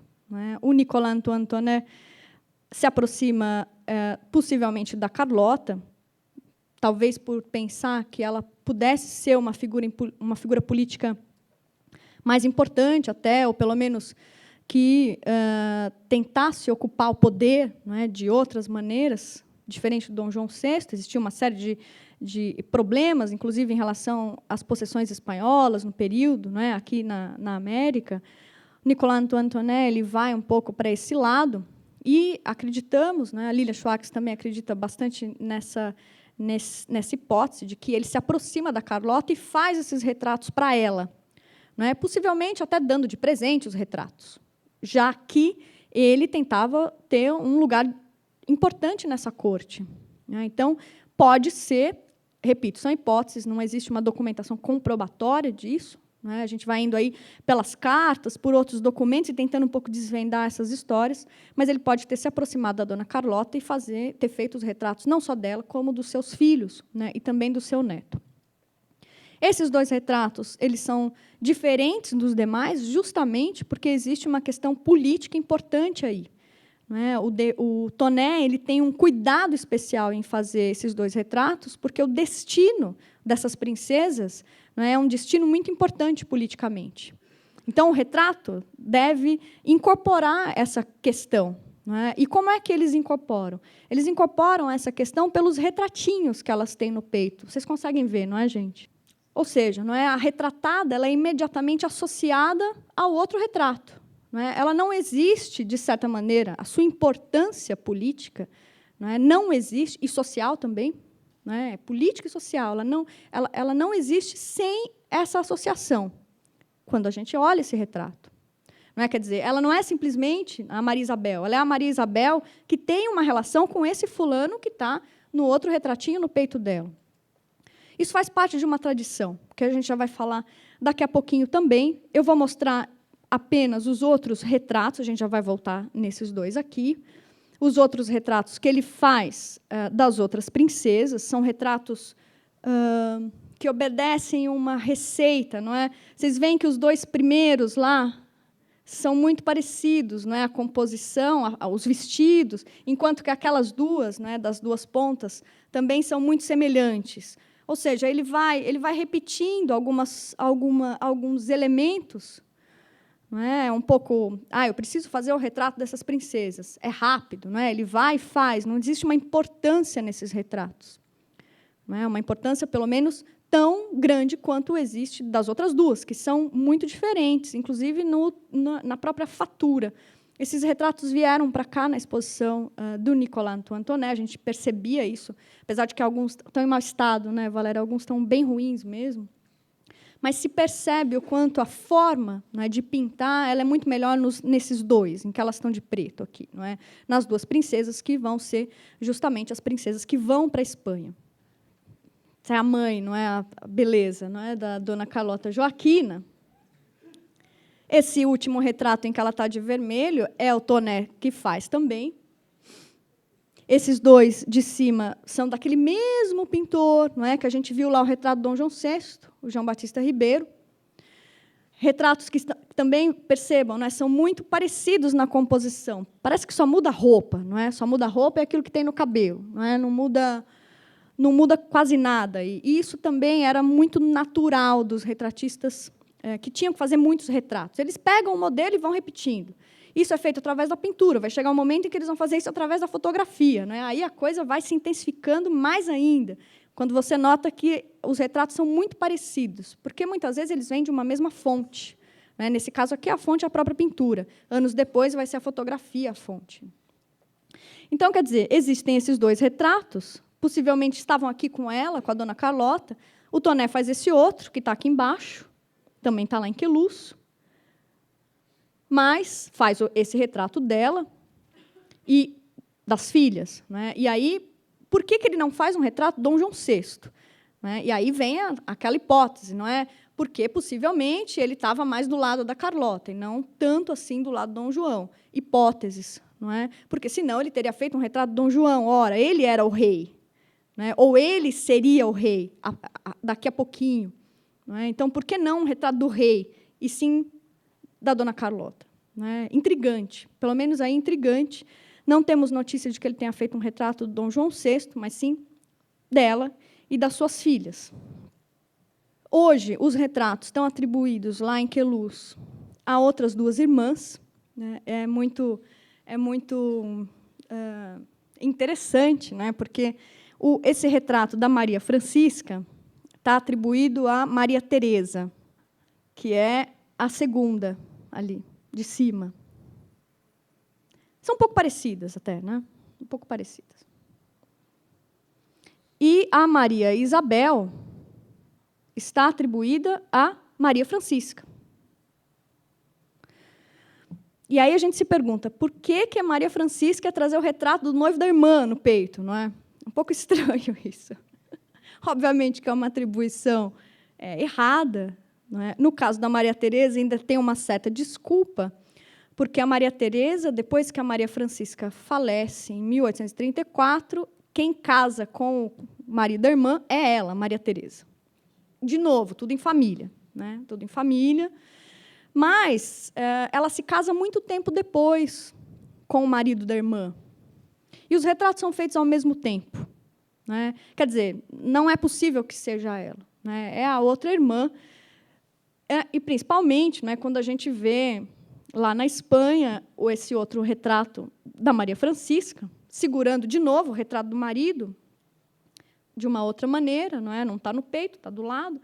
O Nicolas Antoine se aproxima, possivelmente, da Carlota, talvez por pensar que ela pudesse ser uma figura política mais importante até, ou pelo menos que tentasse ocupar o poder, de outras maneiras, diferente do Dom João VI. Existia uma série de problemas, inclusive em relação às possessões espanholas no período, aqui na América. Nicolas Antoine ele vai um pouco para esse lado, e acreditamos, a Lilia Schwartz também acredita bastante nessa hipótese de que ele se aproxima da Carlota e faz esses retratos para ela, possivelmente até dando de presente os retratos, já que ele tentava ter um lugar importante nessa corte. Então, pode ser, repito, são hipóteses, não existe uma documentação comprobatória disso. A gente vai indo aí pelas cartas, por outros documentos, e tentando um pouco desvendar essas histórias, mas ele pode ter se aproximado da dona Carlota e ter feito os retratos não só dela, como dos seus filhos, e também do seu neto. Esses dois retratos eles são diferentes dos demais, justamente porque existe uma questão política importante aí. O Tonet ele tem um cuidado especial em fazer esses dois retratos, porque o destino dessas princesas é um destino muito importante politicamente. Então, o retrato deve incorporar essa questão. E como é que eles incorporam? Eles incorporam essa questão pelos retratinhos que elas têm no peito. Vocês conseguem ver, não é, gente? Ou seja, a retratada ela é imediatamente associada ao outro retrato. Ela não existe, de certa maneira, a sua importância política não existe, e social também, política e social, ela não existe sem essa associação, quando a gente olha esse retrato. Quer dizer, ela não é simplesmente a Maria Isabel, ela é a Maria Isabel que tem uma relação com esse fulano que está no outro retratinho no peito dela. Isso faz parte de uma tradição, que a gente já vai falar daqui a pouquinho também. Eu vou mostrar apenas os outros retratos, a gente já vai voltar nesses dois aqui. Os outros retratos que ele faz das outras princesas são retratos que obedecem uma receita. Vocês veem que os dois primeiros lá são muito parecidos, a composição, os vestidos, enquanto que aquelas duas, das duas pontas, também são muito semelhantes. Ou seja, ele vai repetindo alguns elementos. Um pouco, eu preciso fazer o retrato dessas princesas. É rápido, ele vai e faz. Não existe uma importância nesses retratos. Uma importância, pelo menos, tão grande quanto existe das outras duas, que são muito diferentes, inclusive na própria fatura. Esses retratos vieram para cá na exposição do Nicolas Antoine, a gente percebia isso, apesar de que alguns estão em mau estado, Valéria? Alguns estão bem ruins mesmo. Mas se percebe o quanto a forma de pintar ela é muito melhor nesses dois, em que elas estão de preto aqui, nas duas princesas, que vão ser justamente as princesas que vão para a Espanha. Essa é a mãe, a beleza, da dona Carlota Joaquina. Esse último retrato em que ela está de vermelho é o Tonet que faz também. Esses dois de cima são daquele mesmo pintor, que a gente viu lá o retrato de Dom João VI, o João Batista Ribeiro. Retratos que também, percebam, são muito parecidos na composição. Parece que só muda a roupa, só muda a roupa e aquilo que tem no cabelo, não muda quase nada. E isso também era muito natural dos retratistas que tinham que fazer muitos retratos. Eles pegam o modelo e vão repetindo. Isso é feito através da pintura. Vai chegar um momento em que eles vão fazer isso através da fotografia. Aí a coisa vai se intensificando mais ainda, quando você nota que os retratos são muito parecidos, porque, muitas vezes, eles vêm de uma mesma fonte. Nesse caso aqui, a fonte é a própria pintura. Anos depois, vai ser a fotografia a fonte. Então, quer dizer, existem esses dois retratos, possivelmente estavam aqui com ela, com a dona Carlota. O Tonet faz esse outro, que está aqui embaixo, também está lá em Queluz, mas faz esse retrato dela e das filhas. E aí, por que ele não faz um retrato de Dom João VI? E aí vem aquela hipótese, porque, possivelmente, ele estava mais do lado da Carlota, e não tanto assim do lado de Dom João. Hipóteses, não é? Porque, senão, ele teria feito um retrato de Dom João. Ora, ele era o rei, né? Ou ele seria o rei daqui a pouquinho. Não é? Então, por que não um retrato do rei, e sim da Dona Carlota? Não é? Intrigante, pelo menos aí intrigante. Não temos notícia de que ele tenha feito um retrato de Dom João VI, mas sim dela e das suas filhas. Hoje, os retratos estão atribuídos lá em Queluz a outras duas irmãs. Né? É muito interessante, né? Porque esse retrato da Maria Francisca está atribuído a Maria Teresa, que é a segunda ali, de cima. São um pouco parecidas até, né? Um pouco parecidas. E a Maria Isabel está atribuída a Maria Francisca. E aí a gente se pergunta, por que a Maria Francisca ia trazer o retrato do noivo da irmã no peito? Não é? Um pouco estranho isso. Obviamente que é uma atribuição errada. Não é? No caso da Maria Teresa, ainda tem uma certa desculpa, porque a Maria Teresa, depois que a Maria Francisca falece, em 1834, quem casa com o marido da irmã é ela, Maria Teresa. De novo, tudo em família. Né? Tudo em família. Mas ela se casa muito tempo depois com o marido da irmã. E os retratos são feitos ao mesmo tempo. Né? Quer dizer, não é possível que seja ela. Né? É a outra irmã. E, principalmente, né, quando a gente vê, lá na Espanha, esse outro retrato da Maria Francisca, segurando, de novo, o retrato do marido, de uma outra maneira, não está no peito, está do lado.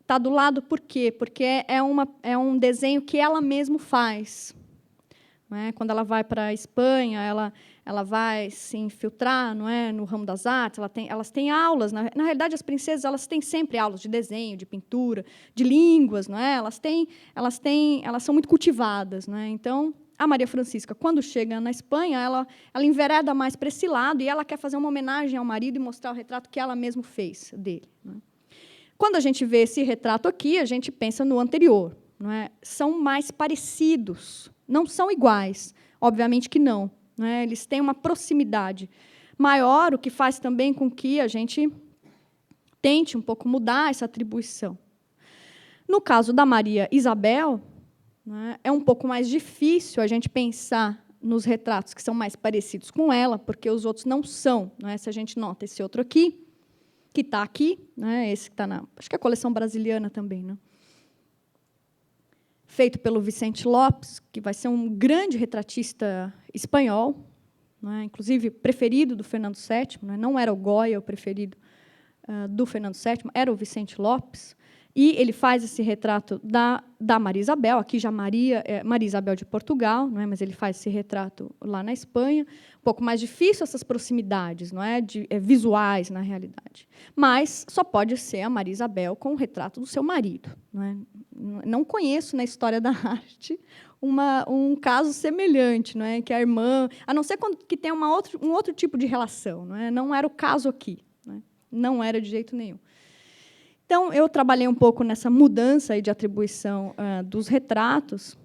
Está do lado por quê? Porque é um desenho que ela mesma faz. Não é? Quando ela vai para a Espanha, ela vai se infiltrar, não é, no ramo das artes, elas têm aulas. Na realidade, as princesas elas têm sempre aulas de desenho, de pintura, de línguas. Não é? Elas são muito cultivadas. Não é? Então, a Maria Francisca, quando chega na Espanha, ela envereda mais para esse lado e ela quer fazer uma homenagem ao marido e mostrar o retrato que ela mesma fez dele. Não é? Quando a gente vê esse retrato aqui, a gente pensa no anterior. Não é? São mais parecidos, não são iguais, obviamente que não. Não é? Eles têm uma proximidade maior, o que faz também com que a gente tente um pouco mudar essa atribuição. No caso da Maria Isabel, não é? É um pouco mais difícil a gente pensar nos retratos que são mais parecidos com ela, porque os outros não são. Não é? Se a gente nota esse outro aqui, que está aqui, né? Esse que está acho que é a coleção brasiliana também, né? Feito pelo Vicente Lopes, que vai ser um grande retratista espanhol, né? Inclusive preferido do Fernando VII, né? Não era o Goya o preferido do Fernando VII, era o Vicente Lopes, e ele faz esse retrato da Maria Isabel, aqui já Maria Isabel de Portugal, não é? Mas ele faz esse retrato lá na Espanha. Um pouco mais difícil essas proximidades, não é? Visuais, na realidade. Mas só pode ser a Maria Isabel com o retrato do seu marido. Não é? Não conheço na história da arte um caso semelhante, não é? Que a irmã, a não ser que tenha um outro tipo de relação. Não é? Não era o caso aqui. Não é? Não era de jeito nenhum. Então, eu trabalhei um pouco nessa mudança aí de atribuição dos retratos.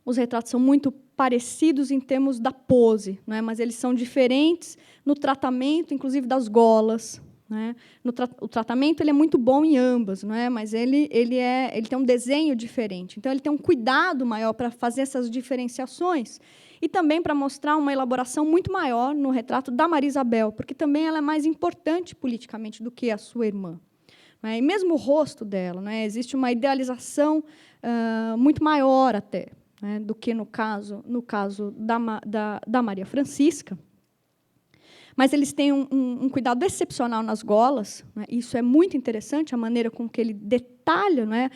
Os retratos são muito parecidos em termos da pose, não é? Mas eles são diferentes no tratamento, inclusive, das golas. Não é? O tratamento ele é muito bom em ambas, não é? Mas ele tem um desenho diferente. Então, ele tem um cuidado maior para fazer essas diferenciações e também para mostrar uma elaboração muito maior no retrato da Maria Isabel, porque também ela é mais importante politicamente do que a sua irmã. E mesmo o rosto dela, né, existe uma idealização muito maior até, né, do que no caso da Maria Francisca. Mas eles têm um cuidado excepcional nas golas. Né, isso é muito interessante, a maneira com que ele detalha, né,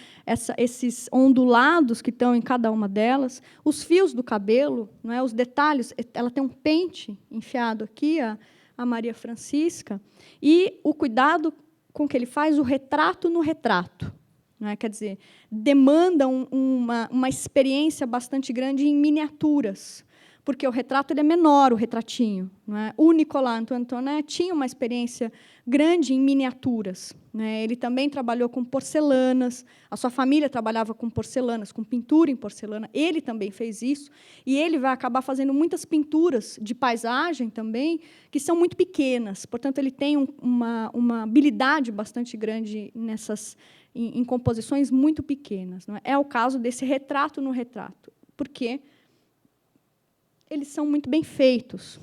esses ondulados que estão em cada uma delas, os fios do cabelo, né, os detalhes. Ela tem um pente enfiado aqui, a Maria Francisca, e o cuidado com que ele faz o retrato no retrato. Né? Quer dizer, demanda uma experiência bastante grande em miniaturas, porque o retrato ele é menor, o retratinho, não é? O Nicolas Antoine tinha uma experiência grande em miniaturas, né? Ele também trabalhou com porcelanas, a sua família trabalhava com porcelanas, com pintura em porcelana, ele também fez isso, e ele vai acabar fazendo muitas pinturas de paisagem também, que são muito pequenas, portanto, ele tem uma habilidade bastante grande em composições muito pequenas. Não é? É o caso desse retrato no retrato, porque eles são muito bem feitos.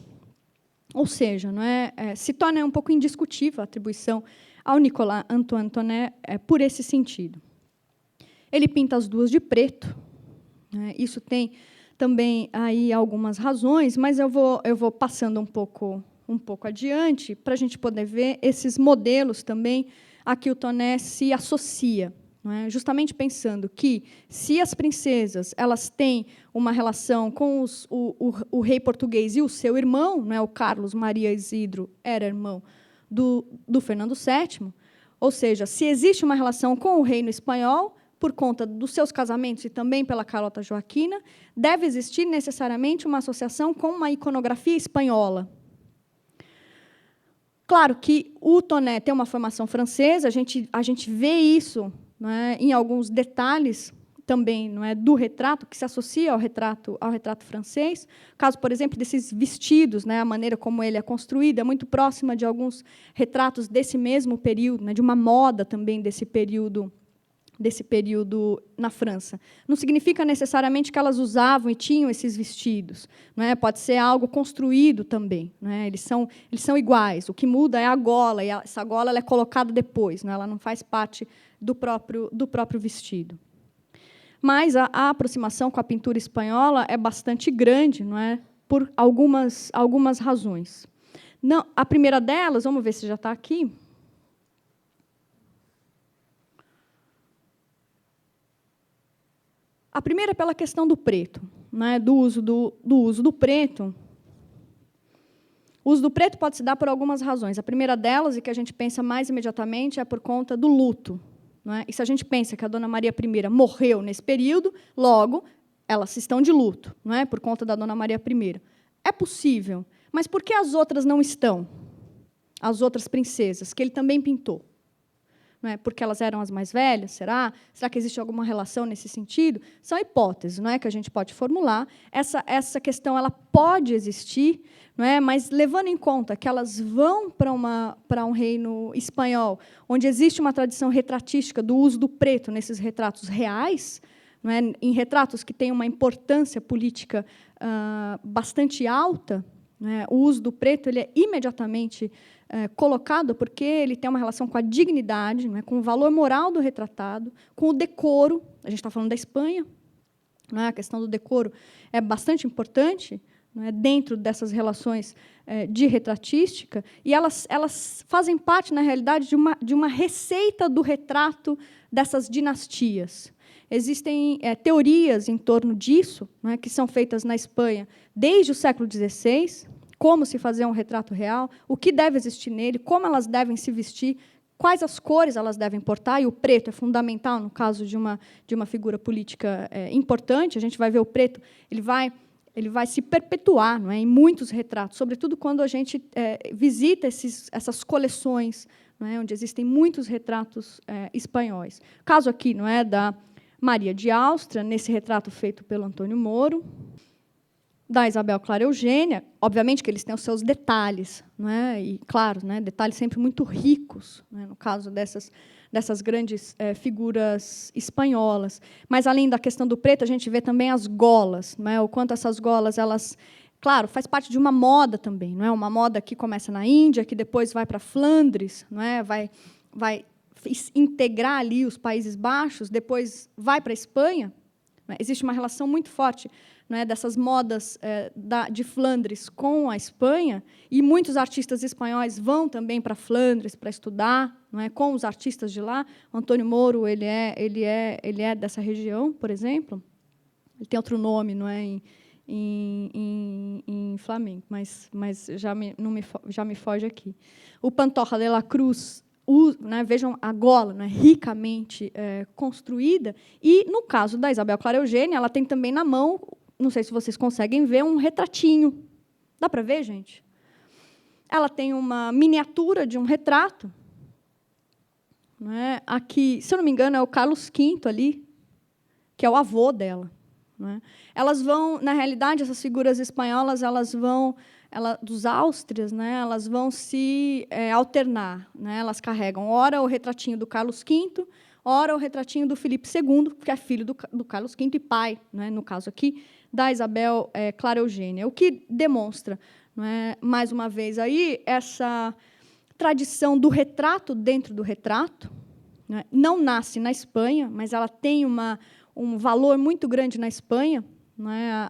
Ou seja, não é, se torna um pouco indiscutível a atribuição ao Nicolas Antoine por esse sentido. Ele pinta as duas de preto. Né, isso tem também aí algumas razões, mas eu vou passando um pouco adiante para a gente poder ver esses modelos também a que o Tonet se associa. Não é? Justamente pensando que, se as princesas elas têm uma relação com o rei português e o seu irmão, não é? O Carlos Maria Isidro era irmão do Fernando VII, ou seja, se existe uma relação com o reino espanhol, por conta dos seus casamentos e também pela Carlota Joaquina, deve existir necessariamente uma associação com uma iconografia espanhola. Claro que o Tonet tem uma formação francesa, a gente vê isso, não é, em alguns detalhes também, não é, do retrato, que se associa ao retrato francês. Caso, por exemplo, desses vestidos, né, a maneira como ele é construído é muito próxima de alguns retratos desse mesmo período, né, de uma moda também desse período na França. Não significa necessariamente que elas usavam e tinham esses vestidos. Não é? Pode ser algo construído também. Não é? Eles são iguais. O que muda é a gola, e essa gola ela é colocada depois, não é? Ela não faz parte do próprio vestido. Mas a aproximação com a pintura espanhola é bastante grande, não é? Por algumas razões. Não, a primeira delas, vamos ver se já está aqui. A primeira é pela questão do preto, né, do uso do preto. O uso do preto pode se dar por algumas razões. A primeira delas, e que a gente pensa mais imediatamente, é por conta do luto. Não é? E se a gente pensa que a Dona Maria I morreu nesse período, logo, elas estão de luto, não é? Por conta da Dona Maria I. É possível, mas por que as outras não estão? As outras princesas, que ele também pintou. Não é? Porque elas eram as mais velhas, será? Será que existe alguma relação nesse sentido? São hipóteses, não é, que a gente pode formular. Essa questão ela pode existir, não é? Mas levando em conta que elas vão para um reino espanhol, onde existe uma tradição retratística do uso do preto nesses retratos reais, não é? Em retratos que têm uma importância política bastante alta, não é? O uso do preto ele é imediatamente colocado porque ele tem uma relação com a dignidade, não é? Com o valor moral do retratado, com o decoro. A gente está falando da Espanha, não é? A questão do decoro é bastante importante, não é? Dentro dessas relações de retratística, e elas fazem parte, na realidade, de uma receita do retrato dessas dinastias. Existem teorias em torno disso, não é? Que são feitas na Espanha desde o século XVI, como se fazer um retrato real, o que deve existir nele, como elas devem se vestir, quais as cores elas devem portar, e o preto é fundamental no caso de uma figura política importante. A gente vai ver o preto, ele vai se perpetuar, não é, em muitos retratos, sobretudo quando a gente visita essas coleções, não é, onde existem muitos retratos espanhóis. Caso aqui, não é, da Maria de Áustria, nesse retrato feito pelo Antônio Moro, da Isabel Clara Eugênia, obviamente que eles têm os seus detalhes, não é? E, claro, né, detalhes sempre muito ricos, né, no caso dessas grandes figuras espanholas. Mas, além da questão do preto, a gente vê também as golas, não é? O quanto essas golas, elas, claro, faz parte de uma moda também, não é? Uma moda que começa na Índia, que depois vai para Flandres, não é? Vai integrar ali os Países Baixos, depois vai para a Espanha. Não é? Existe uma relação muito forte, não é, dessas modas de Flandres com a Espanha, e muitos artistas espanhóis vão também para Flandres para estudar, não é, com os artistas de lá. O Antônio Moro ele é dessa região, por exemplo. Ele tem outro nome, não é, em flamenco, mas já me foge aqui. O Pantoja de la Cruz, né, vejam a gola, né, ricamente construída, e, no caso da Isabel Clara Eugênia, ela tem também na mão não sei se vocês conseguem ver, um retratinho. Dá para ver, gente? Ela tem uma miniatura de um retrato. Não é? Aqui, se eu não me engano, é o Carlos V ali, que é o avô dela. Não é? Elas vão, na realidade, essas figuras espanholas, dos Áustrias, né, elas vão se alternar. Né? Elas carregam, ora, o retratinho do Carlos V, ora, o retratinho do Filipe II, que é filho do Carlos V e pai, né, no caso aqui, da Isabel Clara Eugênia. O que demonstra, não é, mais uma vez, aí, essa tradição do retrato dentro do retrato, né, não nasce na Espanha, mas ela tem um valor muito grande na Espanha, né,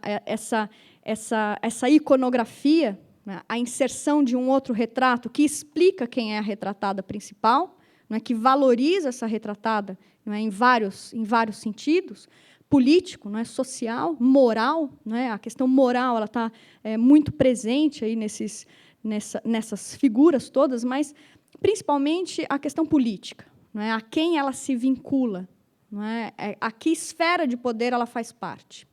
essa iconografia, né, a inserção de um outro retrato que explica quem é a retratada principal, né, que valoriza essa retratada, né, em vários sentidos, político, né, social, moral, né, a questão moral ela está muito presente aí nessas figuras todas, mas principalmente a questão política, né, a quem ela se vincula, né, a que esfera de poder ela faz parte.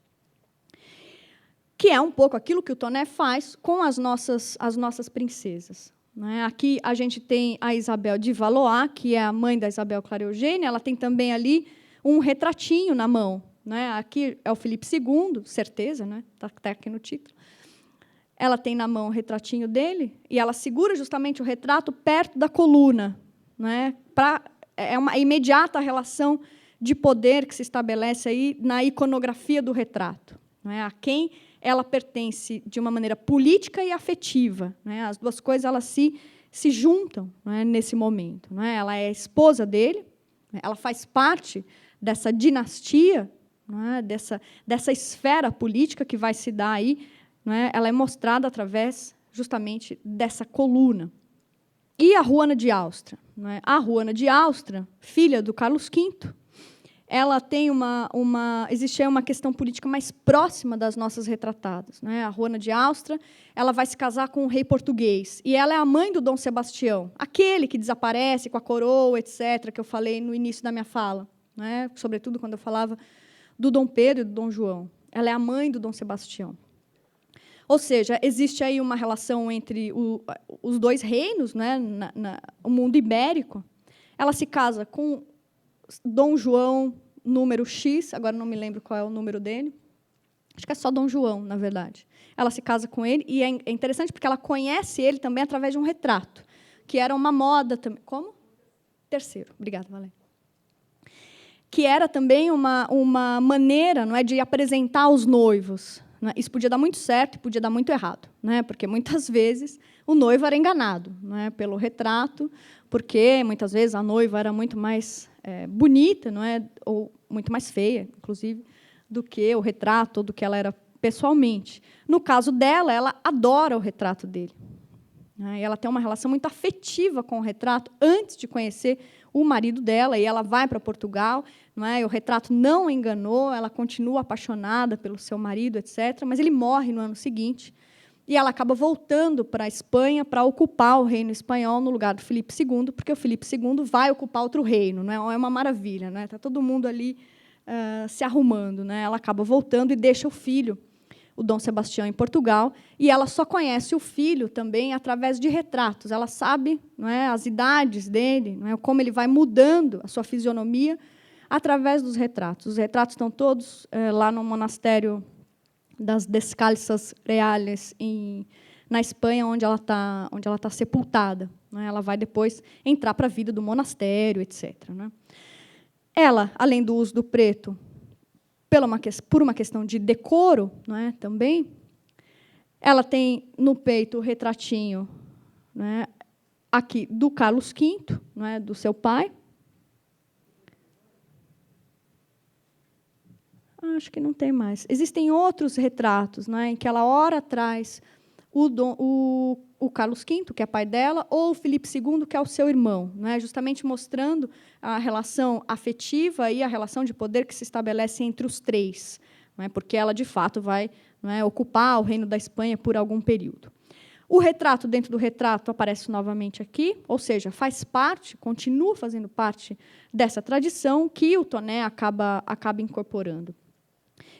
Que é um pouco aquilo que o Toné faz com as nossas princesas. Né? Aqui a gente tem a Isabel de Valois, que é a mãe da Isabel Clara Eugênia, ela tem também ali um retratinho na mão. Né? Aqui é o Filipe II, certeza, né? Está aqui no título. Ela tem na mão o retratinho dele e ela segura justamente o retrato perto da coluna. Né? É uma imediata relação de poder que se estabelece aí na iconografia do retrato. Né? A quem ela pertence de uma maneira política e afetiva. Né? As duas coisas elas se juntam, né, nesse momento. Né? Ela é a esposa dele, né? Ela faz parte dessa dinastia, né, dessa esfera política que vai se dar aí. Né? Ela é mostrada através, justamente, dessa coluna. E a Juana de Áustria? Né? A Juana de Áustria, filha do Carlos V, ela tem existe uma questão política mais próxima das nossas retratadas. Né? A Juana de Áustria ela vai se casar com um rei português, e ela é a mãe do Dom Sebastião, aquele que desaparece com a coroa, etc., que eu falei no início da minha fala, né? Sobretudo quando eu falava do Dom Pedro e do Dom João. Ela é a mãe do Dom Sebastião. Ou seja, existe aí uma relação entre os dois reinos, né? O mundo ibérico. Ela se casa com Dom João, número X, agora não me lembro qual é o número dele. Acho que é só Dom João, na verdade. Ela se casa com ele, e é interessante porque ela conhece ele também através de um retrato, que era uma moda também. Como? Terceiro. Obrigada, Valéria. Que era também uma maneira, não é, de apresentar os noivos. Né? Isso podia dar muito certo e podia dar muito errado, né? Porque, muitas vezes, o noivo era enganado, né, pelo retrato, porque, muitas vezes, a noiva era muito mais bonita, não é? Ou muito mais feia, inclusive, do que o retrato, ou do que ela era pessoalmente. No caso dela, ela adora o retrato dele. Né? E ela tem uma relação muito afetiva com o retrato antes de conhecer o marido dela, e ela vai para Portugal, não é? E o retrato não a enganou, ela continua apaixonada pelo seu marido, etc., mas ele morre no ano seguinte, e ela acaba voltando para a Espanha para ocupar o reino espanhol no lugar do Filipe II, porque o Filipe II vai ocupar outro reino. Não é uma maravilha, né? Está todo mundo ali se arrumando. Né? Ela acaba voltando e deixa o filho, o Dom Sebastião, em Portugal, e ela só conhece o filho também através de retratos. Ela sabe, não é, as idades dele, não é, como ele vai mudando a sua fisionomia através dos retratos. Os retratos estão todos lá no monastério das Descalças Reales, na Espanha, onde ela tá sepultada. Né? Ela vai depois entrar para a vida do monastério, etc. Né? Ela, além do uso do preto, por uma questão de decoro, né, também, ela tem no peito o retratinho, né, aqui do Carlos V, né, do seu pai. Acho que não tem mais. Existem outros retratos, né, em que ela ora traz o Carlos V, que é pai dela, ou o Filipe II, que é o seu irmão, né, justamente mostrando a relação afetiva e a relação de poder que se estabelece entre os três, né, porque ela, de fato, vai, né, ocupar o reino da Espanha por algum período. O retrato dentro do retrato aparece novamente aqui, ou seja, faz parte, continua fazendo parte dessa tradição que o Toné acaba incorporando.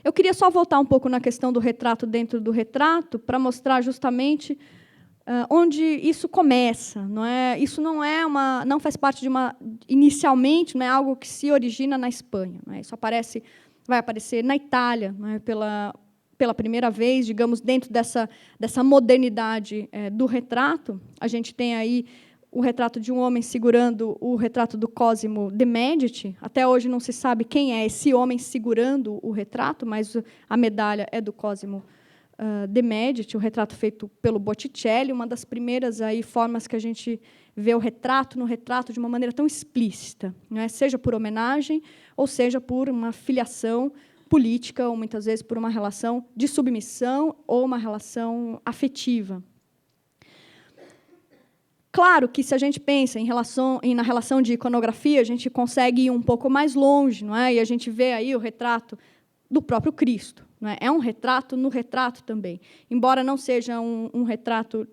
Eu queria só voltar um pouco na questão do retrato dentro do retrato, para mostrar justamente onde isso começa. Isso não faz parte de inicialmente, não é algo que se origina na Espanha. Isso vai aparecer na Itália, pela primeira vez, digamos, dentro dessa modernidade do retrato. A gente tem aí o retrato de um homem segurando o retrato do Cosimo de' Medici. Até hoje não se sabe quem é esse homem segurando o retrato, mas a medalha é do Cosimo de' Medici, o retrato feito pelo Botticelli, uma das primeiras aí formas que a gente vê o retrato no retrato de uma maneira tão explícita, seja por homenagem, ou seja por uma filiação política, ou muitas vezes por uma relação de submissão ou uma relação afetiva. Claro que, se a gente pensa na relação de iconografia, a gente consegue ir um pouco mais longe, e a gente vê aí o retrato do próprio Cristo. É um retrato no retrato também. Embora não seja um retrato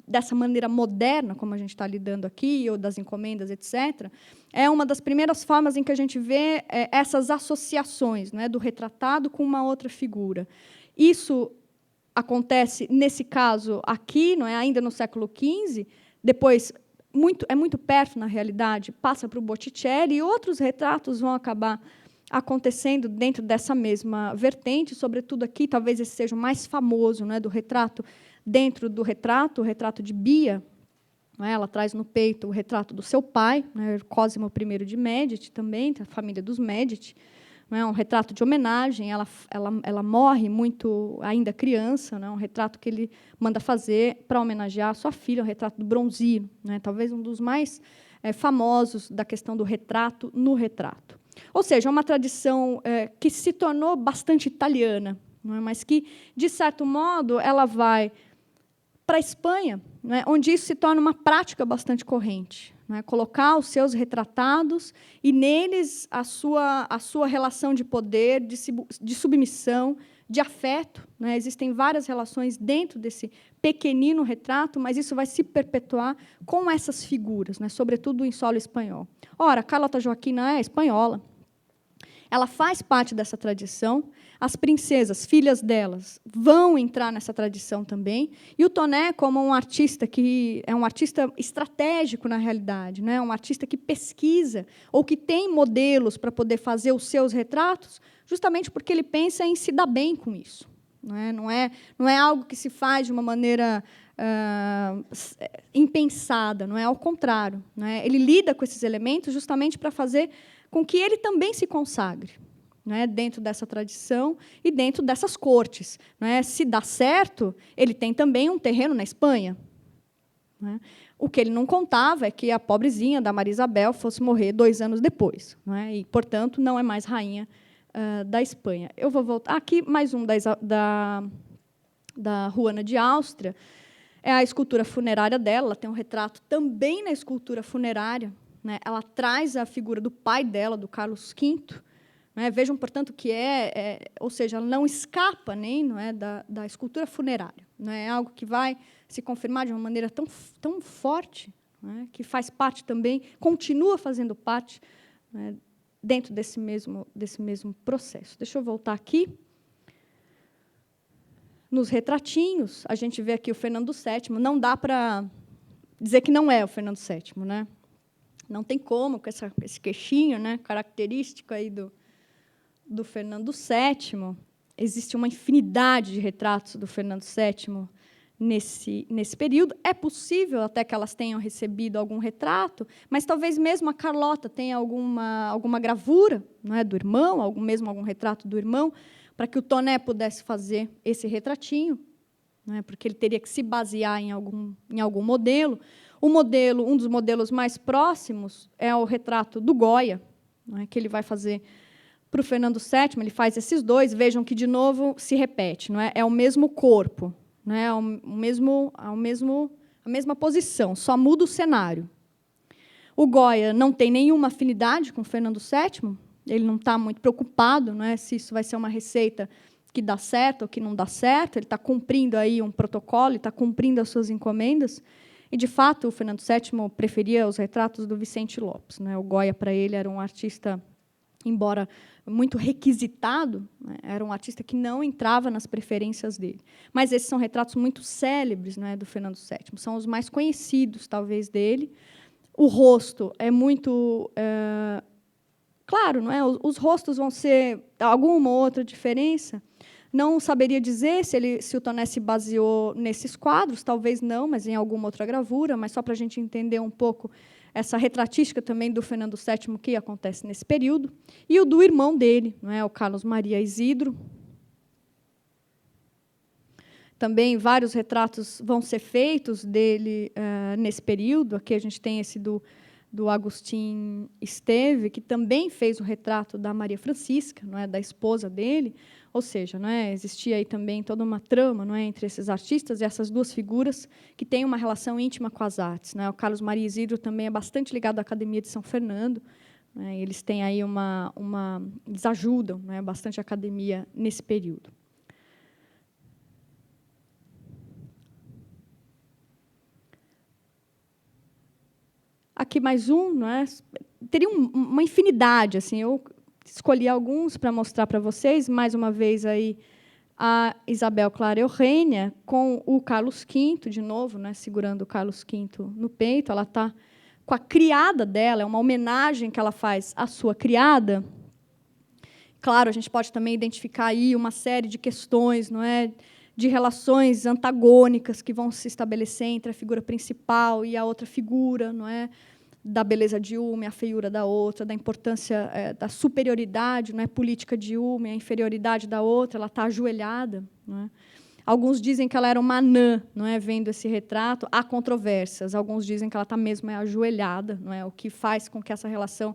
dessa maneira moderna, como a gente está lidando aqui, ou das encomendas, etc., é uma das primeiras formas em que a gente vê essas associações, do retratado com uma outra figura. Isso acontece, nesse caso aqui, ainda no século XV, depois, é muito perto, na realidade, passa para o Botticelli, e outros retratos vão acabar acontecendo dentro dessa mesma vertente, sobretudo aqui, talvez esse seja o mais famoso, do retrato dentro do retrato, o retrato de Bia. Ela traz no peito o retrato do seu pai, Cosimo I de' Medici, também, da família dos Medici. Um retrato de homenagem, ela morre muito ainda criança, um retrato que ele manda fazer para homenagear a sua filha, o retrato do Bronzino, talvez um dos mais famosos da questão do retrato no retrato. Ou seja, é uma tradição que se tornou bastante italiana, mas que, de certo modo, ela vai para a Espanha, onde isso se torna uma prática bastante corrente. Colocar os seus retratados e, neles, a sua relação de poder, de submissão, de afeto. Existem várias relações dentro desse pequenino retrato, mas isso vai se perpetuar com essas figuras, sobretudo em solo espanhol. Ora, Carlota Joaquina é espanhola. Ela faz parte dessa tradição. As princesas, filhas delas, vão entrar nessa tradição também. E o Tonet, como um artista que é um artista estratégico, na realidade, um artista que pesquisa ou que tem modelos para poder fazer os seus retratos, justamente porque ele pensa em se dar bem com isso. Não é algo que se faz de uma maneira impensada, não é ao contrário. Ele lida com esses elementos justamente para fazer com que ele também se consagre, dentro dessa tradição e dentro dessas cortes. Se dá certo, ele tem também um terreno na Espanha. O que ele não contava é que a pobrezinha da Maria Isabel fosse morrer 2 anos depois, e, portanto, não é mais rainha da Espanha. Eu vou voltar aqui, mais um da Juana de Áustria, é a escultura funerária dela. Ela tem um retrato também na escultura funerária. Ela traz a figura do pai dela, do Carlos V. Vejam, portanto, que ou seja, ela não escapa nem da escultura funerária. É algo que vai se confirmar de uma maneira tão forte, que faz parte também, continua fazendo parte dentro desse mesmo processo. Deixa eu voltar aqui. Nos retratinhos, a gente vê aqui o Fernando VII. Não dá para dizer que não é o Fernando VII, Não tem como, com esse queixinho, característico aí do Fernando VII. Existe uma infinidade de retratos do Fernando VII nesse período. É possível até que elas tenham recebido algum retrato, mas talvez mesmo a Carlota tenha alguma gravura, do irmão, mesmo algum retrato do irmão, para que o Tonet pudesse fazer esse retratinho, porque ele teria que se basear em algum modelo. Um dos modelos mais próximos é o retrato do Goya, que ele vai fazer para o Fernando VII. Ele faz esses dois. Vejam que, de novo, se repete. É o mesmo corpo, a mesma posição, só muda o cenário. O Goya não tem nenhuma afinidade com o Fernando VII. Ele não está muito preocupado, se isso vai ser uma receita que dá certo ou que não dá certo. Ele está cumprindo aí um protocolo, está cumprindo as suas encomendas. E, de fato, o Fernando VII preferia os retratos do Vicente Lopes. O Goya, para ele, era um artista, embora muito requisitado, né? Era um artista que não entrava nas preferências dele. Mas esses são retratos muito célebres, né, do Fernando VII, são os mais conhecidos, talvez, dele. O rosto é muito... claro, não é? Os rostos vão ser alguma outra diferença. Não saberia dizer se o Tonet se baseou nesses quadros, talvez não, mas em alguma outra gravura, mas só para a gente entender um pouco essa retratística também do Fernando VII que acontece nesse período, e o do irmão dele, não é? O Carlos Maria Isidro. Também vários retratos vão ser feitos dele nesse período. Aqui a gente tem esse do Agustin Esteve, que também fez o retrato da Maria Francisca, não é, da esposa dele. Ou seja, não é, existia aí também toda uma trama, não é, entre esses artistas e essas duas figuras que têm uma relação íntima com as artes. Não é? O Carlos Maria Isidro também é bastante ligado à Academia de São Fernando. Não é? Eles têm aí eles ajudam, não é, bastante a academia nesse período. Aqui mais um, não é? Teria uma infinidade, assim. Eu escolhi alguns para mostrar para vocês. Mais uma vez aí a Isabel Clara Eugênia com o Carlos V, de novo, né, segurando o Carlos V no peito. Ela está com a criada dela, é uma homenagem que ela faz à sua criada. Claro, a gente pode também identificar aí uma série de questões, não é, de relações antagônicas que vão se estabelecer entre a figura principal e a outra figura, não é, da beleza de uma e a feiura da outra, da importância da superioridade, não é, política de uma e a inferioridade da outra. Ela está ajoelhada, não é? Alguns dizem que ela era uma anã, não é, vendo esse retrato. Há controvérsias. Alguns dizem que ela está mesmo ajoelhada, não é, o que faz com que essa relação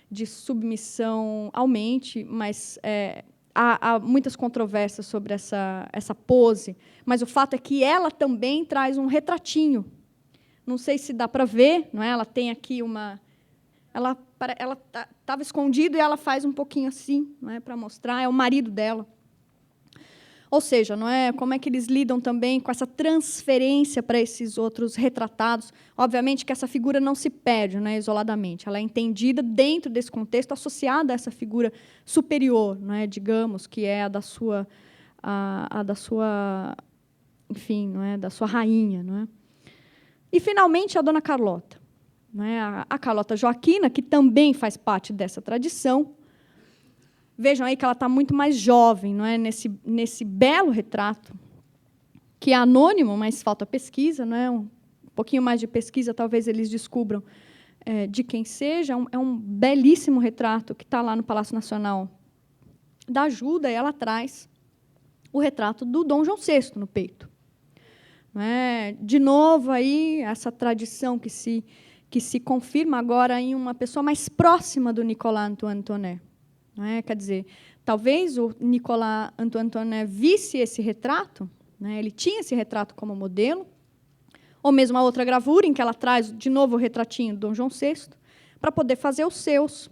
de submissão aumente, mas há muitas controvérsias sobre essa pose, mas o fato é que ela também traz um retratinho. Não sei se dá para ver, não é? Ela tem aqui uma... Ela estava escondida e ela faz um pouquinho assim, não é, para mostrar. É o marido dela. Ou seja, não é, como é que eles lidam também com essa transferência para esses outros retratados? Obviamente que essa figura não se perde, né, isoladamente. Ela é entendida dentro desse contexto, associada a essa figura superior, não é, digamos, que é a da sua, enfim, não é, da sua rainha, não é? E, finalmente, a Dona Carlota, não é, a Carlota Joaquina, que também faz parte dessa tradição. Vejam aí que ela está muito mais jovem, não é, nesse belo retrato, que é anônimo, mas falta pesquisa, não é? Um pouquinho mais de pesquisa, talvez eles descubram de quem seja. É um belíssimo retrato que está lá no Palácio Nacional da Ajuda, e ela traz o retrato do Dom João VI no peito. Não é? De novo, aí, essa tradição que se confirma agora em uma pessoa mais próxima do Nicolas Antoine Tonet. Não é? Quer dizer, talvez o Nicolas Antoine Tonet visse esse retrato, né? Ele tinha esse retrato como modelo, ou mesmo a outra gravura, em que ela traz, de novo, o retratinho do Dom João VI, para poder fazer os seus.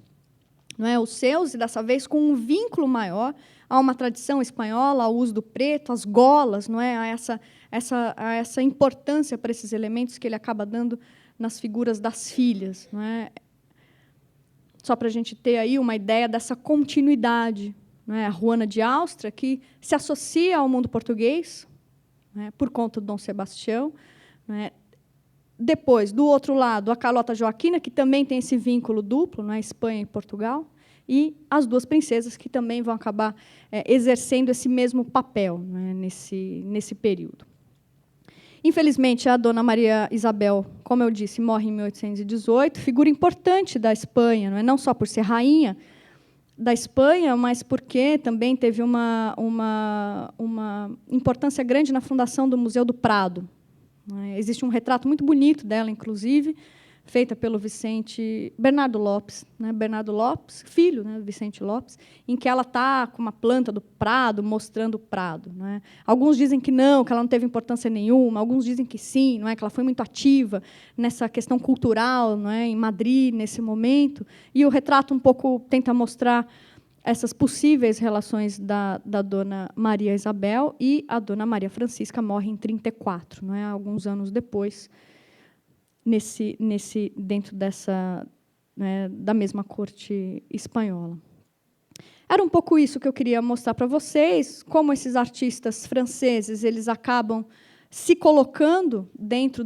Não é? Os seus, e dessa vez com um vínculo maior a uma tradição espanhola, ao uso do preto, às golas, não é? a essa importância para esses elementos que ele acaba dando nas figuras das filhas. Não é? Só para a gente ter aí uma ideia dessa continuidade. Não é? A Juana de Áustria, que se associa ao mundo português, não é? Por conta do Dom Sebastião. Não é? Depois, do outro lado, a Carlota Joaquina, que também tem esse vínculo duplo, não é? Espanha e Portugal, e as duas princesas, que também vão acabar exercendo esse mesmo papel, não é? nesse período. Infelizmente, a Dona Maria Isabel, como eu disse, morre em 1818, figura importante da Espanha, não só por ser rainha da Espanha, mas porque também teve uma importância grande na fundação do Museu do Prado. Existe um retrato muito bonito dela, inclusive, feita pelo Bernardo Lopes, Bernardo Lopes, filho, do Vicente Lopes, em que ela está com uma planta do prado, mostrando o prado. Alguns dizem que não, que ela não teve importância nenhuma, alguns dizem que sim, que ela foi muito ativa nessa questão cultural, em Madrid, nesse momento, e o retrato um pouco tenta mostrar essas possíveis relações da Dona Maria Isabel, e a Dona Maria Francisca morre em 1934, alguns anos depois, dentro da mesma corte espanhola. era um pouco isso que eu queria mostrar para vocês, como esses artistas franceses eles acabam se colocando dentro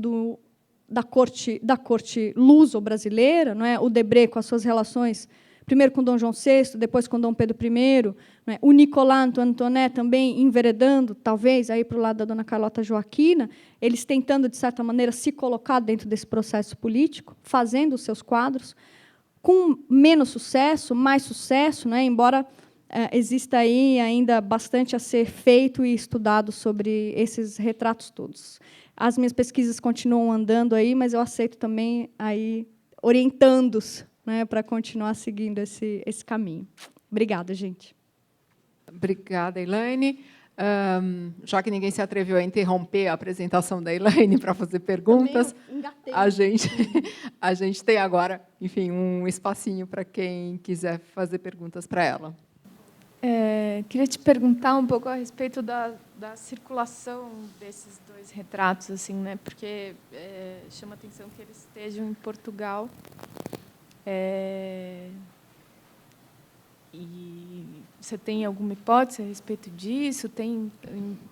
da corte luso-brasileira, não é? O Debré com as suas relações, primeiro com Dom João VI, depois com Dom Pedro I, não é? O Nicolas Antoinette também enveredando, talvez, aí para o lado da Dona Carlota Joaquina, eles tentando, de certa maneira, se colocar dentro desse processo político, fazendo os seus quadros, com menos sucesso, mais sucesso, né? Embora exista aí ainda bastante a ser feito e estudado sobre esses retratos todos. As minhas pesquisas continuam andando aí, mas eu aceito também aí orientando-os, né, para continuar seguindo esse caminho. Obrigada, gente. Obrigada, Elaine. Já que ninguém se atreveu a interromper a apresentação da Elaine para fazer perguntas, a gente tem agora, enfim, um espacinho para quem quiser fazer perguntas para ela. Queria te perguntar um pouco a respeito da circulação desses dois retratos, assim, né? Porque chama a atenção que eles estejam em Portugal. E você tem alguma hipótese a respeito disso? Tem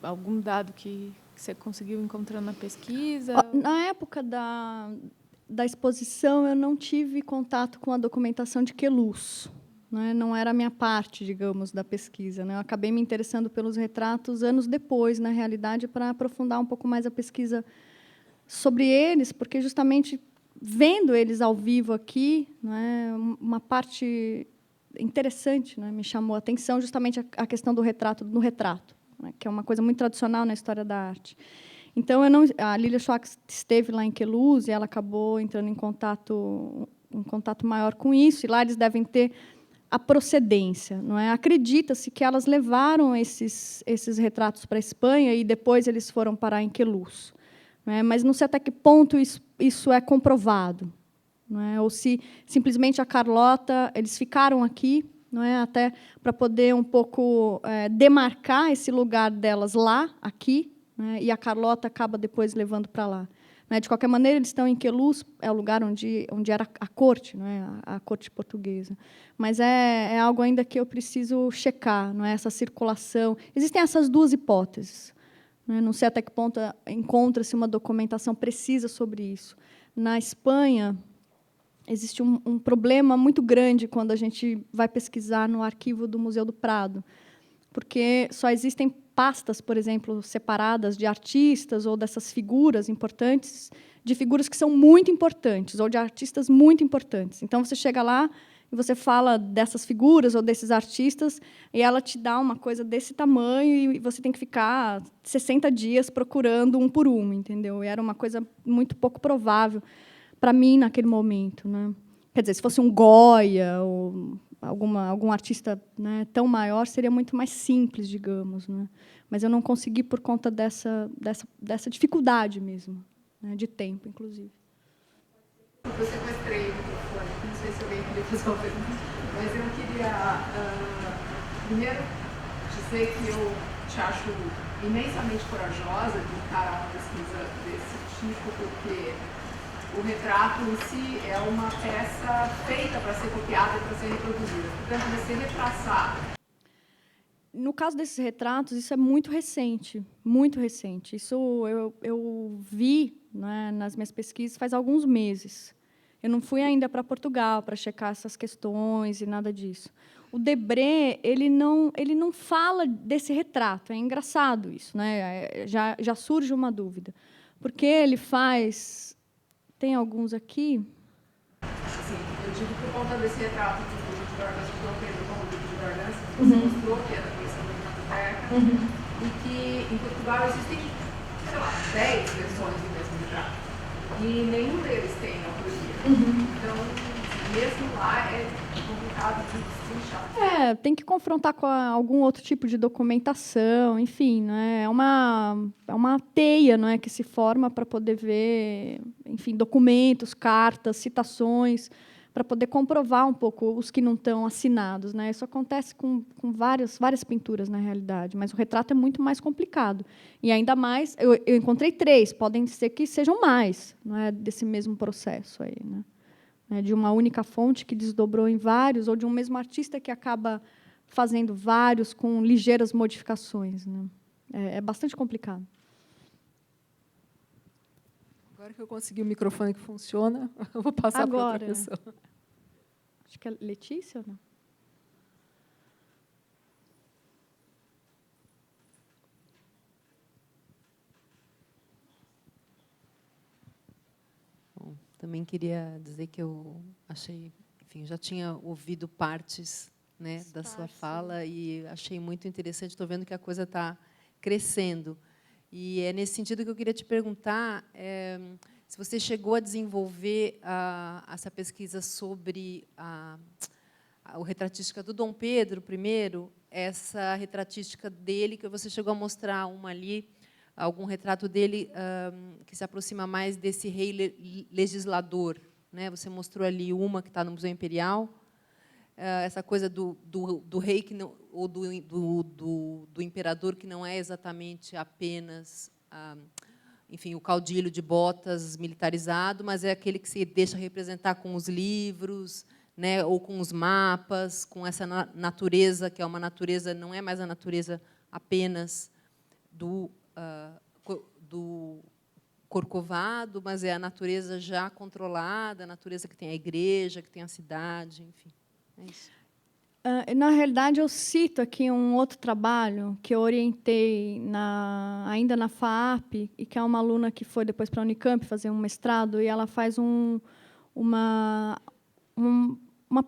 algum dado que você conseguiu encontrar na pesquisa? Na época da exposição, eu não tive contato com a documentação de Queluz. Não era a minha parte, digamos, da pesquisa. Eu acabei me interessando pelos retratos anos depois, na realidade, para aprofundar um pouco mais a pesquisa sobre eles, porque, justamente, vendo eles ao vivo aqui, uma parte interessante, me chamou a atenção, justamente a questão do retrato no retrato, que é uma coisa muito tradicional na história da arte. Então, a Lilia Schwartz esteve lá em Queluz e ela acabou entrando em contato maior com isso, e lá eles devem ter a procedência. Acredita-se que elas levaram esses retratos para a Espanha e depois eles foram parar em Queluz. Mas não sei até que ponto isso é comprovado. Ou se simplesmente a Carlota, eles ficaram aqui, até para poder um pouco demarcar esse lugar delas lá, aqui, e a Carlota acaba depois levando para lá. De qualquer maneira, eles estão em Queluz, é o lugar onde era a corte, a corte portuguesa. Mas é algo ainda que eu preciso checar, essa circulação. Existem essas duas hipóteses. Não sei até que ponto encontra-se uma documentação precisa sobre isso. Na Espanha, existe um problema muito grande quando a gente vai pesquisar no arquivo do Museu do Prado, porque só existem pastas, por exemplo, separadas de artistas ou dessas figuras importantes, de figuras que são muito importantes, ou de artistas muito importantes. Então, você chega lá e você fala dessas figuras ou desses artistas, e ela te dá uma coisa desse tamanho, e você tem que ficar 60 dias procurando um por um, entendeu? E era uma coisa muito pouco provável para mim naquele momento, Quer dizer, se fosse um Goya ou algum artista tão maior, seria muito mais simples, digamos, Mas eu não consegui por conta dessa dificuldade mesmo, de tempo, inclusive. Eu sequestrei o microfone, não sei se alguém queria fazer uma pergunta, mas eu queria, primeiro, dizer que eu te acho imensamente corajosa de encarar uma pesquisa desse tipo, porque o retrato em si é uma peça feita para ser copiada e para ser reproduzida. Portanto, você retraçar. No caso desses retratos, isso é muito recente, muito recente. Isso eu vi nas minhas pesquisas faz alguns meses. Eu não fui ainda para Portugal para checar essas questões e nada disso. O Debré ele não fala desse retrato. É engraçado isso, Já surge uma dúvida, porque ele faz. Tem alguns aqui. Sim, eu digo por conta desse retrato do Duque de Bragança, de Dom Pedro como Duque de Bragança, que você mostrou, que é da coleção da biblioteca, e que em Portugal existem, sei lá, 10 versões do mesmo retrato. E nenhum deles tem autoria. Então, mesmo lá, é complicado de destrinchar. Tem que confrontar com algum outro tipo de documentação, enfim, é uma teia, que se forma para poder ver, enfim, documentos, cartas, citações, para poder comprovar um pouco os que não estão assinados, Isso acontece com várias pinturas, na realidade, mas o retrato é muito mais complicado. E, ainda mais, eu encontrei 3, podem ser que sejam mais, desse mesmo processo aí, de uma única fonte que desdobrou em vários, ou de um mesmo artista que acaba fazendo vários com ligeiras modificações, né? É bastante complicado. Agora que eu consegui o microfone que funciona, eu vou passar para outra pessoa. Acho que é Letícia ou não? Bom, também queria dizer que eu achei, enfim, já tinha ouvido partes, né, da sua fala e achei muito interessante. Estou vendo que a coisa está crescendo. E é nesse sentido que eu queria te perguntar se você chegou a desenvolver essa pesquisa sobre a retratística do Dom Pedro I, essa retratística dele, que você chegou a mostrar uma ali, algum retrato dele que se aproxima mais desse rei legislador, né? Você mostrou ali uma que está no Museu Imperial, essa coisa do rei que não, ou do imperador, que não é exatamente apenas enfim, o caudilho de botas militarizado, mas é aquele que se deixa representar com os livros, né, ou com os mapas, com essa natureza, que é uma natureza, não é mais a natureza apenas do Corcovado, mas é a natureza já controlada, a natureza que tem a igreja, que tem a cidade, enfim. É isso. Na realidade, eu cito aqui um outro trabalho que eu orientei ainda na FAAP, e que é uma aluna que foi depois para a Unicamp fazer um mestrado, e ela faz uma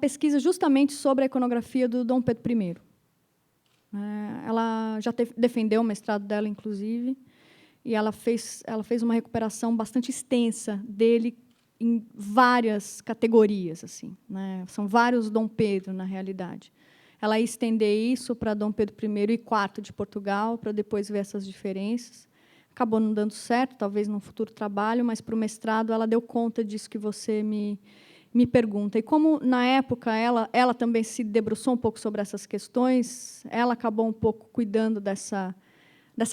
pesquisa justamente sobre a iconografia do Dom Pedro I. Ela já defendeu o mestrado dela, inclusive, e ela fez uma recuperação bastante extensa dele em várias categorias, assim, né? São vários Dom Pedro, na realidade. Ela ia estender isso para Dom Pedro I e IV de Portugal, para depois ver essas diferenças. Acabou não dando certo, talvez num futuro trabalho, mas para o mestrado ela deu conta disso que você me pergunta. E como, na época, ela também se debruçou um pouco sobre essas questões, ela acabou um pouco cuidando dessa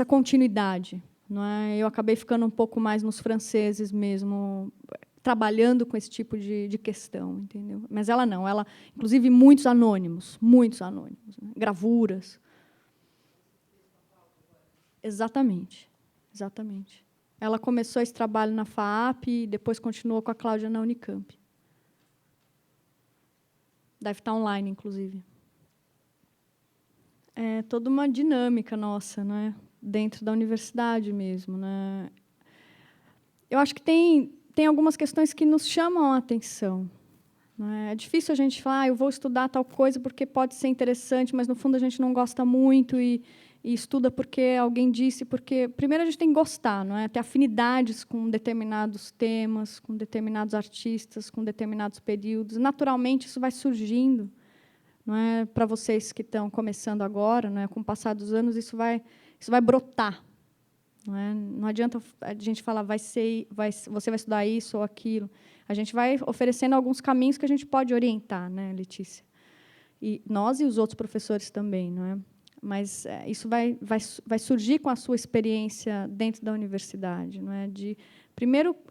continuidade. Não é? Eu acabei ficando um pouco mais nos franceses mesmo, trabalhando com esse tipo de questão, entendeu? Mas ela não, ela, inclusive, muitos anônimos, né? Gravuras. Exatamente, exatamente. Ela começou esse trabalho na FAAP e depois continuou com a Cláudia na Unicamp. Deve estar online, inclusive. É toda uma dinâmica nossa, né? Dentro da universidade mesmo, né? Eu acho que tem algumas questões que nos chamam a atenção. É difícil a gente falar, eu vou estudar tal coisa porque pode ser interessante, mas, no fundo, a gente não gosta muito e estuda porque alguém disse. Porque, primeiro, a gente tem que gostar, não é? Ter afinidades com determinados temas, com determinados artistas, com determinados períodos. Naturalmente, isso vai surgindo. Não é? Para vocês que estão começando agora, não é? Com o passar dos anos, isso vai brotar. Não adianta a gente falar, você vai estudar isso ou aquilo. A gente vai oferecendo alguns caminhos que a gente pode orientar, né, Letícia? E nós e os outros professores também, não é? Mas isso vai surgir com a sua experiência dentro da universidade, não é?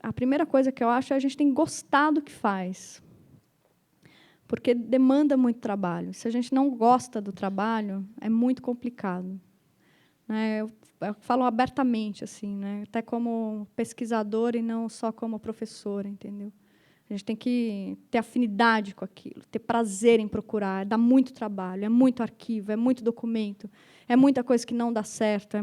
A primeira coisa que eu acho é a gente tem que gostar do que faz, porque demanda muito trabalho. Se a gente não gosta do trabalho, é muito complicado. Eu falo abertamente, assim, né? Até como pesquisadora e não só como professora, entendeu? A gente tem que ter afinidade com aquilo, ter prazer em procurar. Dá muito trabalho, é muito arquivo, é muito documento, é muita coisa que não dá certo,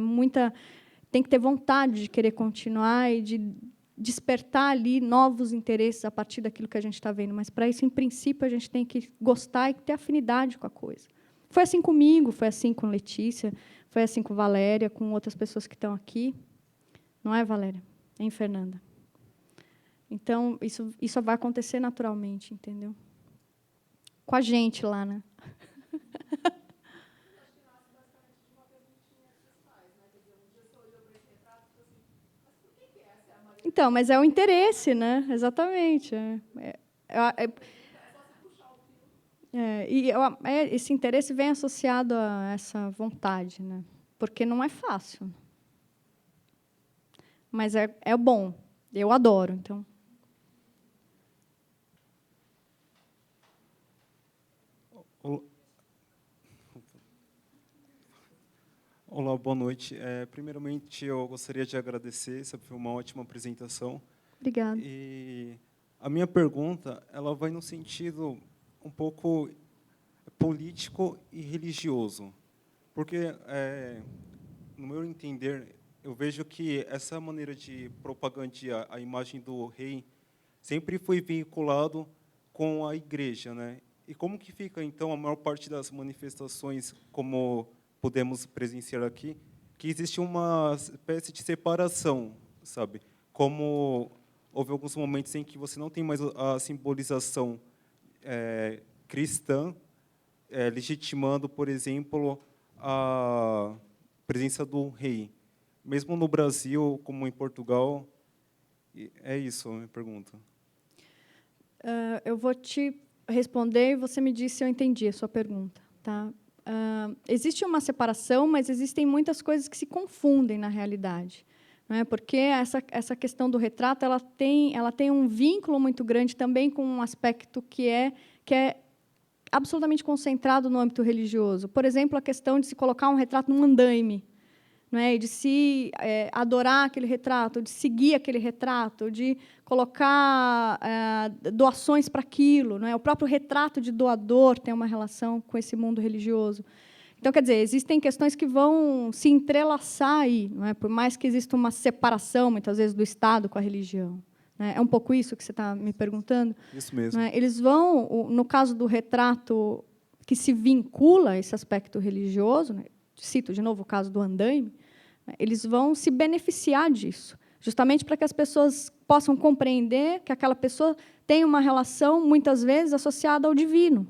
tem que ter vontade de querer continuar e de despertar ali novos interesses a partir daquilo que a gente está vendo. Mas, para isso, em princípio, a gente tem que gostar e ter afinidade com a coisa. Foi assim comigo, foi assim com Letícia, foi assim com Valéria, com outras pessoas que estão aqui. Não é, Valéria? Hein, Fernanda? Então, isso vai acontecer naturalmente, entendeu? Com a gente lá, né? Então, mas é o interesse, né? Exatamente. Esse interesse vem associado a essa vontade, né? Porque não é fácil. Mas é bom. Eu adoro, então. Olá, boa noite. Primeiramente, eu gostaria de agradecer, essa foi uma ótima apresentação. Obrigada. E a minha pergunta, ela vai no sentido um pouco político e religioso, porque, no meu entender, eu vejo que essa maneira de propagandear a imagem do rei sempre foi vinculado com a igreja, né? E como que fica, então, a maior parte das manifestações, como podemos presenciar aqui, que existe uma espécie de separação, sabe? Como houve alguns momentos em que você não tem mais a simbolização cristã, legitimando, por exemplo, a presença do rei. Mesmo no Brasil, como em Portugal, é isso a minha pergunta. Eu vou te responder e você me diz se eu entendi a sua pergunta. Tá? Existe uma separação, mas existem muitas coisas que se confundem na realidade. Não é? Porque essa questão do retrato ela tem um vínculo muito grande também com um aspecto que é absolutamente concentrado no âmbito religioso. Por exemplo, a questão de se colocar um retrato num andaime, não é? De se adorar aquele retrato, de seguir aquele retrato, de colocar doações para aquilo. Não é? O próprio retrato de doador tem uma relação com esse mundo religioso. Então, quer dizer, existem questões que vão se entrelaçar aí, não é? Por mais que exista uma separação, muitas vezes, do Estado com a religião. É um pouco isso que você está me perguntando? Isso mesmo. Não é? Eles vão, no caso do retrato que se vincula a esse aspecto religioso, né? Cito de novo o caso do andaime, eles vão se beneficiar disso, justamente para que as pessoas possam compreender que aquela pessoa tem uma relação, muitas vezes, associada ao divino.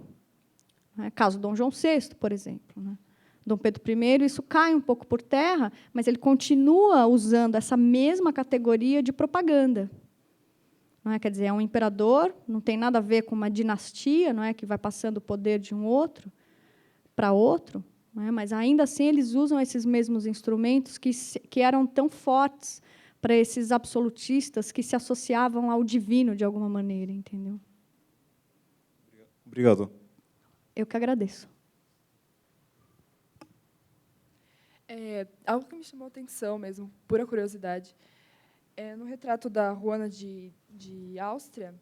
Caso Dom João VI, por exemplo. Dom Pedro I, isso cai um pouco por terra, mas ele continua usando essa mesma categoria de propaganda. Não é? Quer dizer, é um imperador, não tem nada a ver com uma dinastia, não é, que vai passando o poder de um outro para outro, não é? Mas, ainda assim, eles usam esses mesmos instrumentos que eram tão fortes para esses absolutistas que se associavam ao divino, de alguma maneira, entendeu? Obrigado. Eu que agradeço. Algo que me chamou a atenção mesmo, pura curiosidade, no retrato da Juana de Áustria,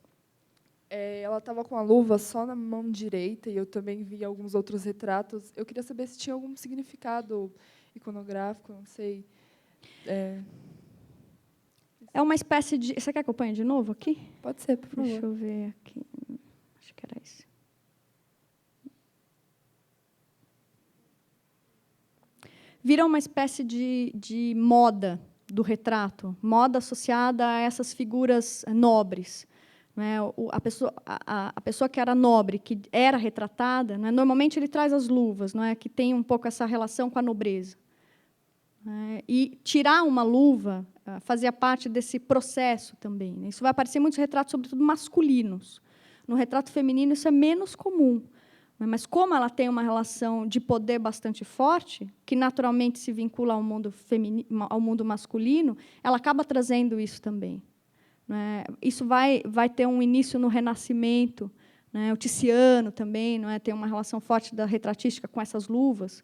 ela estava com a luva só na mão direita, e eu também vi alguns outros retratos. Eu queria saber se tinha algum significado iconográfico, não sei. É uma espécie de... Você quer que eu ponha de novo aqui? Pode ser, por favor. Deixa eu ver aqui. Acho que era esse. Vira uma espécie de moda do retrato, moda associada a essas figuras nobres. Não é? A pessoa que era nobre, que era retratada, não é? Normalmente ele traz as luvas, não é? Que tem um pouco essa relação com a nobreza. Não é? E tirar uma luva fazia parte desse processo também. Né? Isso vai aparecer em muitos retratos, sobretudo masculinos. No retrato feminino, isso é menos comum. Mas, como ela tem uma relação de poder bastante forte, que naturalmente se vincula ao mundo ao mundo masculino, ela acaba trazendo isso também. Né? Isso vai ter um início no Renascimento. Né? O Tiziano também, não é? Tem uma relação forte da retratística com essas luvas,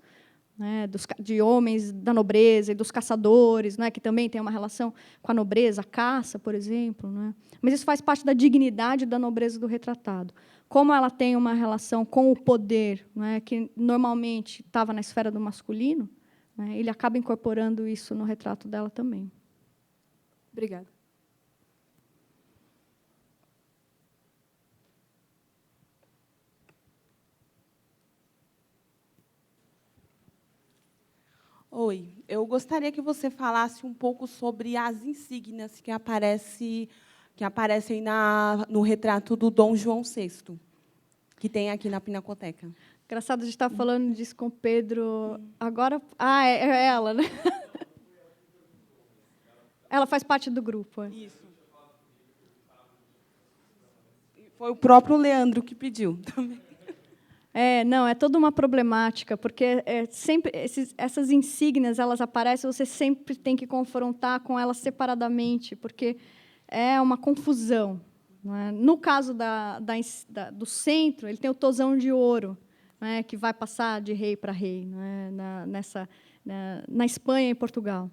né? De homens da nobreza e dos caçadores, não é? Que também tem uma relação com a nobreza, a caça, por exemplo. Não é? Mas isso faz parte da dignidade da nobreza do retratado. Como ela tem uma relação com o poder, né, que normalmente estava na esfera do masculino, né, ele acaba incorporando isso no retrato dela também. Obrigada. Oi, eu gostaria que você falasse um pouco sobre as insígnias que aparecem no retrato do Dom João VI, que tem aqui na Pinacoteca. Engraçado, a gente estava falando disso com o Pedro. Agora, é ela, né? Ela faz parte do grupo. É. Isso. Foi o próprio Leandro que pediu também. Não, é toda uma problemática, porque sempre essas insígnias elas aparecem, você sempre tem que confrontar com elas separadamente, porque é uma confusão. Não é? No caso do centro, ele tem o tosão de ouro, não é? Que vai passar de rei para rei, não é? na Espanha e Portugal.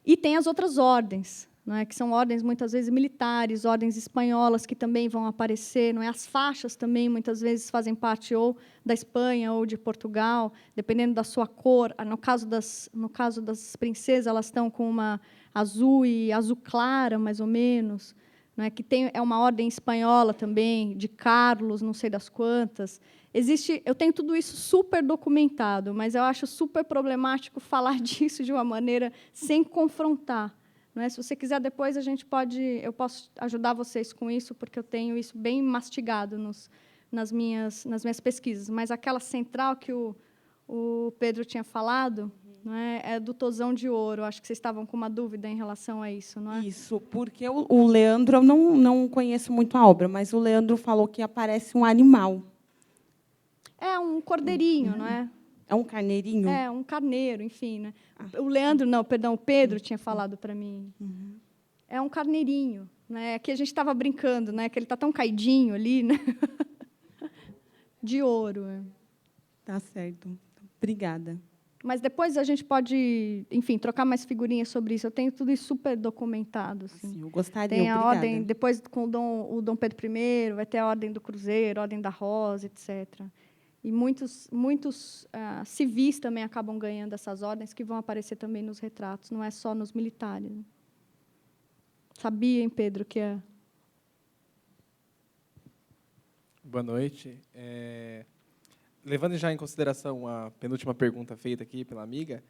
E tem as outras ordens, não é? Que são ordens, muitas vezes, militares, ordens espanholas, que também vão aparecer. Não é? As faixas também, muitas vezes, fazem parte ou da Espanha ou de Portugal, dependendo da sua cor. No caso das princesas, elas estão com uma azul e azul clara, mais ou menos. Não é? Que é uma ordem espanhola também, de Carlos, não sei das quantas. Eu tenho tudo isso super documentado, mas eu acho super problemático falar disso de uma maneira sem confrontar. Não é? Se você quiser, depois eu posso ajudar vocês com isso, porque eu tenho isso bem mastigado nas minhas pesquisas. Mas aquela central que o Pedro tinha falado, não é do tosão de ouro. Acho que vocês estavam com uma dúvida em relação a isso, não é? Isso, porque o Leandro, eu não conheço muito a obra, mas o Leandro falou que aparece um animal. É um cordeirinho, não é? É um carneirinho? É, um carneiro, enfim. Né? O Pedro tinha falado para mim. É um carneirinho. Né? Aqui a gente estava brincando, né? Que ele está tão caidinho ali, né? De ouro. É. Tá certo. Obrigada. Mas depois a gente pode, enfim, trocar mais figurinhas sobre isso. Eu tenho tudo isso super documentado. Assim. Sim, eu gostaria. Tem a obrigada. ordem, depois com o Dom Pedro I, vai ter a ordem do Cruzeiro, a ordem da Rosa, etc. E muitos civis também acabam ganhando essas ordens, que vão aparecer também nos retratos, não é só nos militares. Né? Sabia, hein, Pedro, que é... Boa noite. Levando já em consideração a penúltima pergunta feita aqui pela amiga,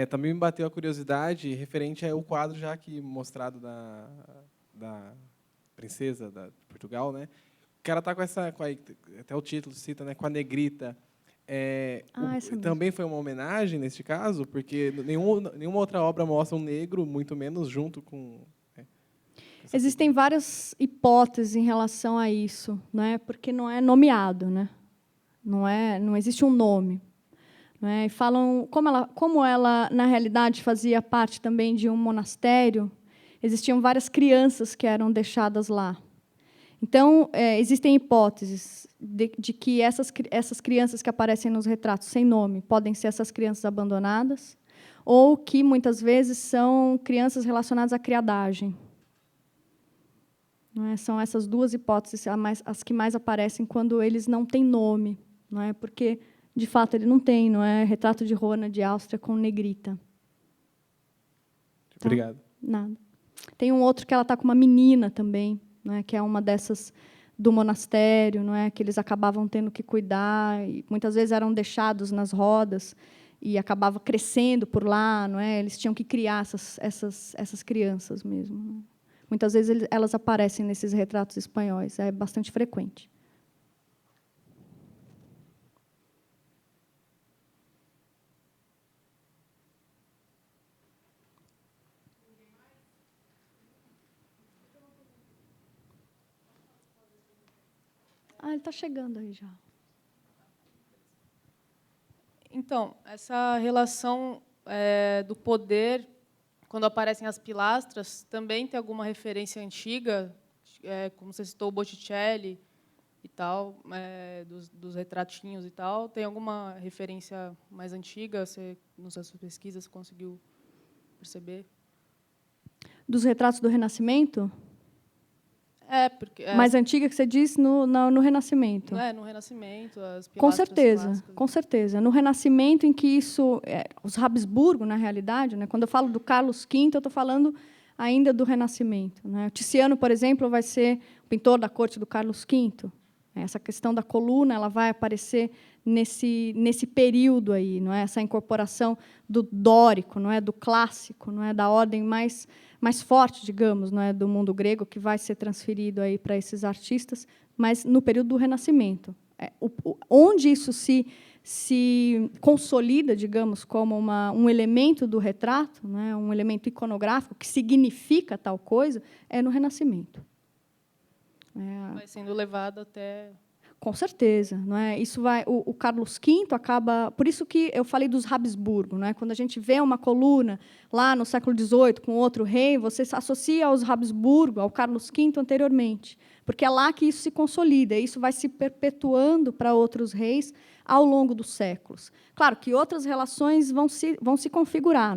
também me bateu a curiosidade referente ao quadro já que mostrado da princesa de Portugal, né? O cara está até o título cita, né, com a negrita. Também foi uma homenagem neste caso, porque nenhuma outra obra mostra um negro, muito menos junto com. Existem várias hipóteses em relação a isso, né? Porque não é nomeado, né? Não existe um nome. Né? E falam como ela na realidade fazia parte também de um monastério. Existiam várias crianças que eram deixadas lá. Então, existem hipóteses de que essas crianças que aparecem nos retratos sem nome podem ser essas crianças abandonadas, ou que, muitas vezes, são crianças relacionadas à criadagem. Não é? São essas duas hipóteses as que mais aparecem quando eles não têm nome. Não é? Porque, de fato, ele não tem. Não é? Retrato de Juana de Áustria com negrita. Obrigado. Tá? Nada. Tem um outro que ela está com uma menina também, né, que é uma dessas do monastério, não é, que eles acabavam tendo que cuidar, e muitas vezes eram deixados nas rodas e acabava crescendo por lá, não é? Eles tinham que criar essas crianças mesmo. Não é? Muitas vezes elas aparecem nesses retratos espanhóis, é bastante frequente. Ele está chegando aí já. Então, essa relação do poder, quando aparecem as pilastras, também tem alguma referência antiga, como você citou o Botticelli e tal, dos retratinhos e tal. Tem alguma referência mais antiga? Você, nas suas pesquisas, conseguiu perceber? Dos retratos do Renascimento? Porque mais antiga que você diz no Renascimento. No Renascimento, as pilastras com certeza, clássicas. Com certeza. No Renascimento, em que isso, os Habsburgo, na realidade, né, quando eu falo do Carlos V, eu estou falando ainda do Renascimento. Né? O Tiziano, por exemplo, vai ser o pintor da corte do Carlos V. Essa questão da coluna, ela vai aparecer nesse período aí, não é? Essa incorporação do dórico, não é, do clássico, não é, da ordem mais forte, digamos, não é, do mundo grego, que vai ser transferido aí para esses artistas, mas no período do Renascimento, onde isso se consolida, digamos, como um elemento do retrato, não é, um elemento iconográfico que significa tal coisa, é no Renascimento. Vai sendo levado até... Com certeza, não é? Isso vai. O Carlos V acaba. Por isso que eu falei dos Habsburgo, não é? Quando a gente vê uma coluna lá no século XVIII com outro rei, você se associa aos Habsburgo, ao Carlos V anteriormente, porque é lá que isso se consolida. E isso vai se perpetuando para outros reis ao longo dos séculos. Claro que outras relações vão se configurar.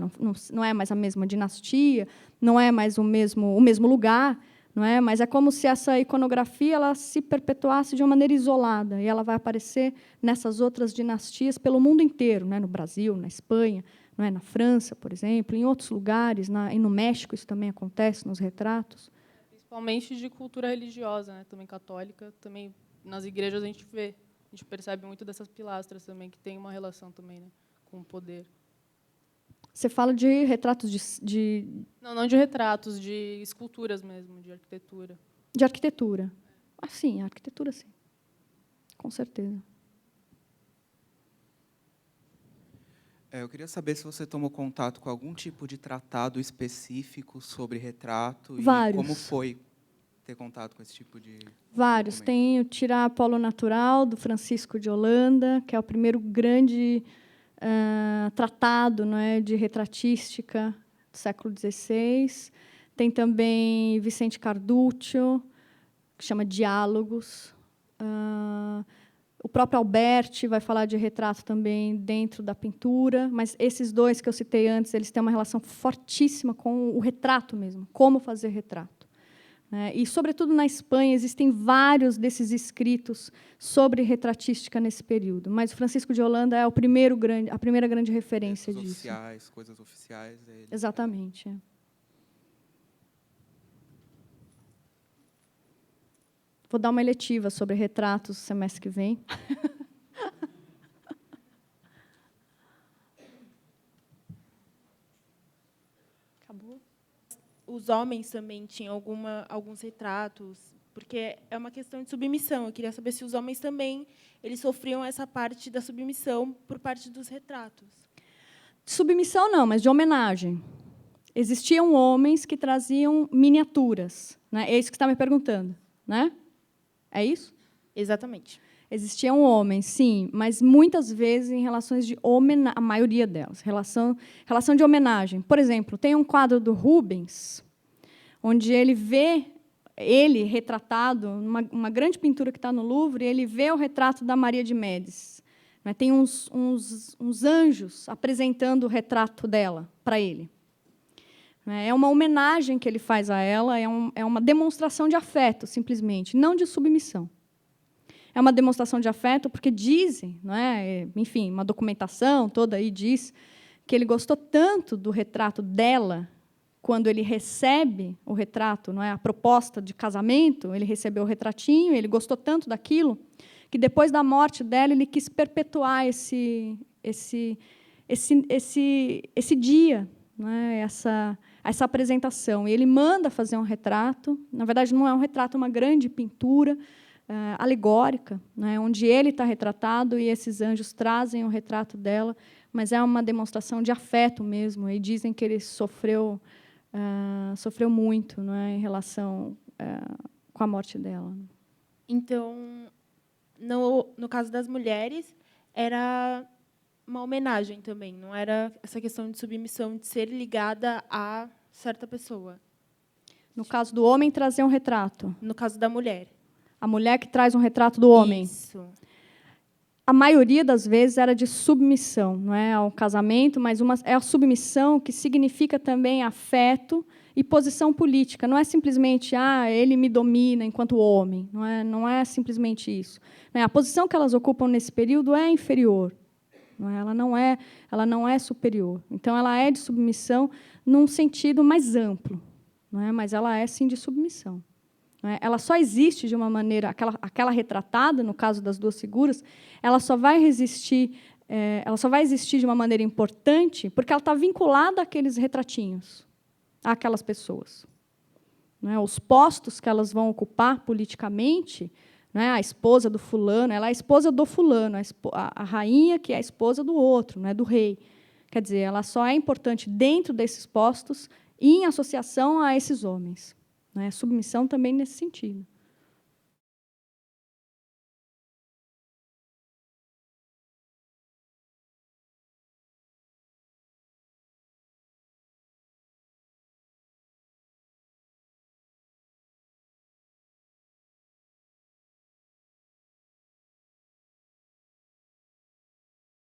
Não é mais a mesma dinastia, não é mais o mesmo lugar. Não é? Mas é como se essa iconografia ela se perpetuasse de uma maneira isolada, e ela vai aparecer nessas outras dinastias pelo mundo inteiro, né? No Brasil, na Espanha, não é? Na França, por exemplo, em outros lugares, e no México isso também acontece, nos retratos. Principalmente de cultura religiosa, né? Também católica, também nas igrejas a gente percebe muito dessas pilastras também, que tem uma relação também, né? Com o poder. Você fala de retratos Não de retratos, de esculturas mesmo, de arquitetura. De arquitetura. Ah, sim, a arquitetura, sim. Com certeza. Eu queria saber se você tomou contato com algum tipo de tratado específico sobre retrato. Vários. E como foi ter contato com esse tipo de... Vários. Tem o Tirar Polo Natural, do Francisco de Holanda, que é o primeiro grande... tratado, não é, de retratística do século XVI. Tem também Vicente Carduccio, que chama Diálogos. O próprio Alberti vai falar de retrato também dentro da pintura, mas esses dois que eu citei antes, eles têm uma relação fortíssima com o retrato mesmo, como fazer retrato. E, sobretudo, na Espanha, existem vários desses escritos sobre retratística nesse período. Mas o Francisco de Holanda é a primeira grande referência disso. Coisas oficiais. Exatamente. Vou dar uma eletiva sobre retratos semestre que vem. Acabou? Os homens também tinham alguns retratos, porque é uma questão de submissão. Eu queria saber se os homens também eles sofriam essa parte da submissão por parte dos retratos. De submissão, não, mas de homenagem. Existiam homens que traziam miniaturas. Né? É isso que você está me perguntando, né? É isso? Exatamente. Existiam homens, sim, mas muitas vezes em relações de homenagem, a maioria delas, relação de homenagem. Por exemplo, tem um quadro do Rubens, onde ele vê ele retratado, uma grande pintura que está no Louvre, ele vê o retrato da Maria de Médicis. Tem uns anjos apresentando o retrato dela para ele. É uma homenagem que ele faz a ela, é uma demonstração de afeto, simplesmente, não de submissão. É uma demonstração de afeto porque dizem, não é? Enfim, uma documentação toda aí diz que ele gostou tanto do retrato dela, quando ele recebe o retrato, não é? A proposta de casamento, ele recebeu o retratinho, ele gostou tanto daquilo, que depois da morte dela ele quis perpetuar esse dia, não é? Essa apresentação. E ele manda fazer um retrato, na verdade não é um retrato, é uma grande pintura alegórica, né, onde ele está retratado e esses anjos trazem o retrato dela, mas é uma demonstração de afeto mesmo, e dizem que ele sofreu muito, não é, em relação com a morte dela. Então, no caso das mulheres, era uma homenagem também, não era essa questão de submissão, de ser ligada a certa pessoa. No caso do homem, trazer um retrato. No caso da mulher. A mulher que traz um retrato do homem. Isso. A maioria das vezes era de submissão, não é ao casamento, mas é a submissão que significa também afeto e posição política. Não é simplesmente ele me domina enquanto homem. Não é simplesmente isso. A posição que elas ocupam nesse período é inferior. Ela não é superior. Então, ela é de submissão num sentido mais amplo, não é? Mas ela é, sim, de submissão. Ela só existe de uma maneira, aquela retratada, no caso das duas figuras, ela só vai existir de uma maneira importante porque ela está vinculada àqueles retratinhos, àquelas pessoas. Os postos que elas vão ocupar politicamente, a esposa do fulano, ela é a esposa do fulano, a rainha que é a esposa do outro, do rei. Quer dizer, ela só é importante dentro desses postos e em associação a esses homens. Submissão também nesse sentido.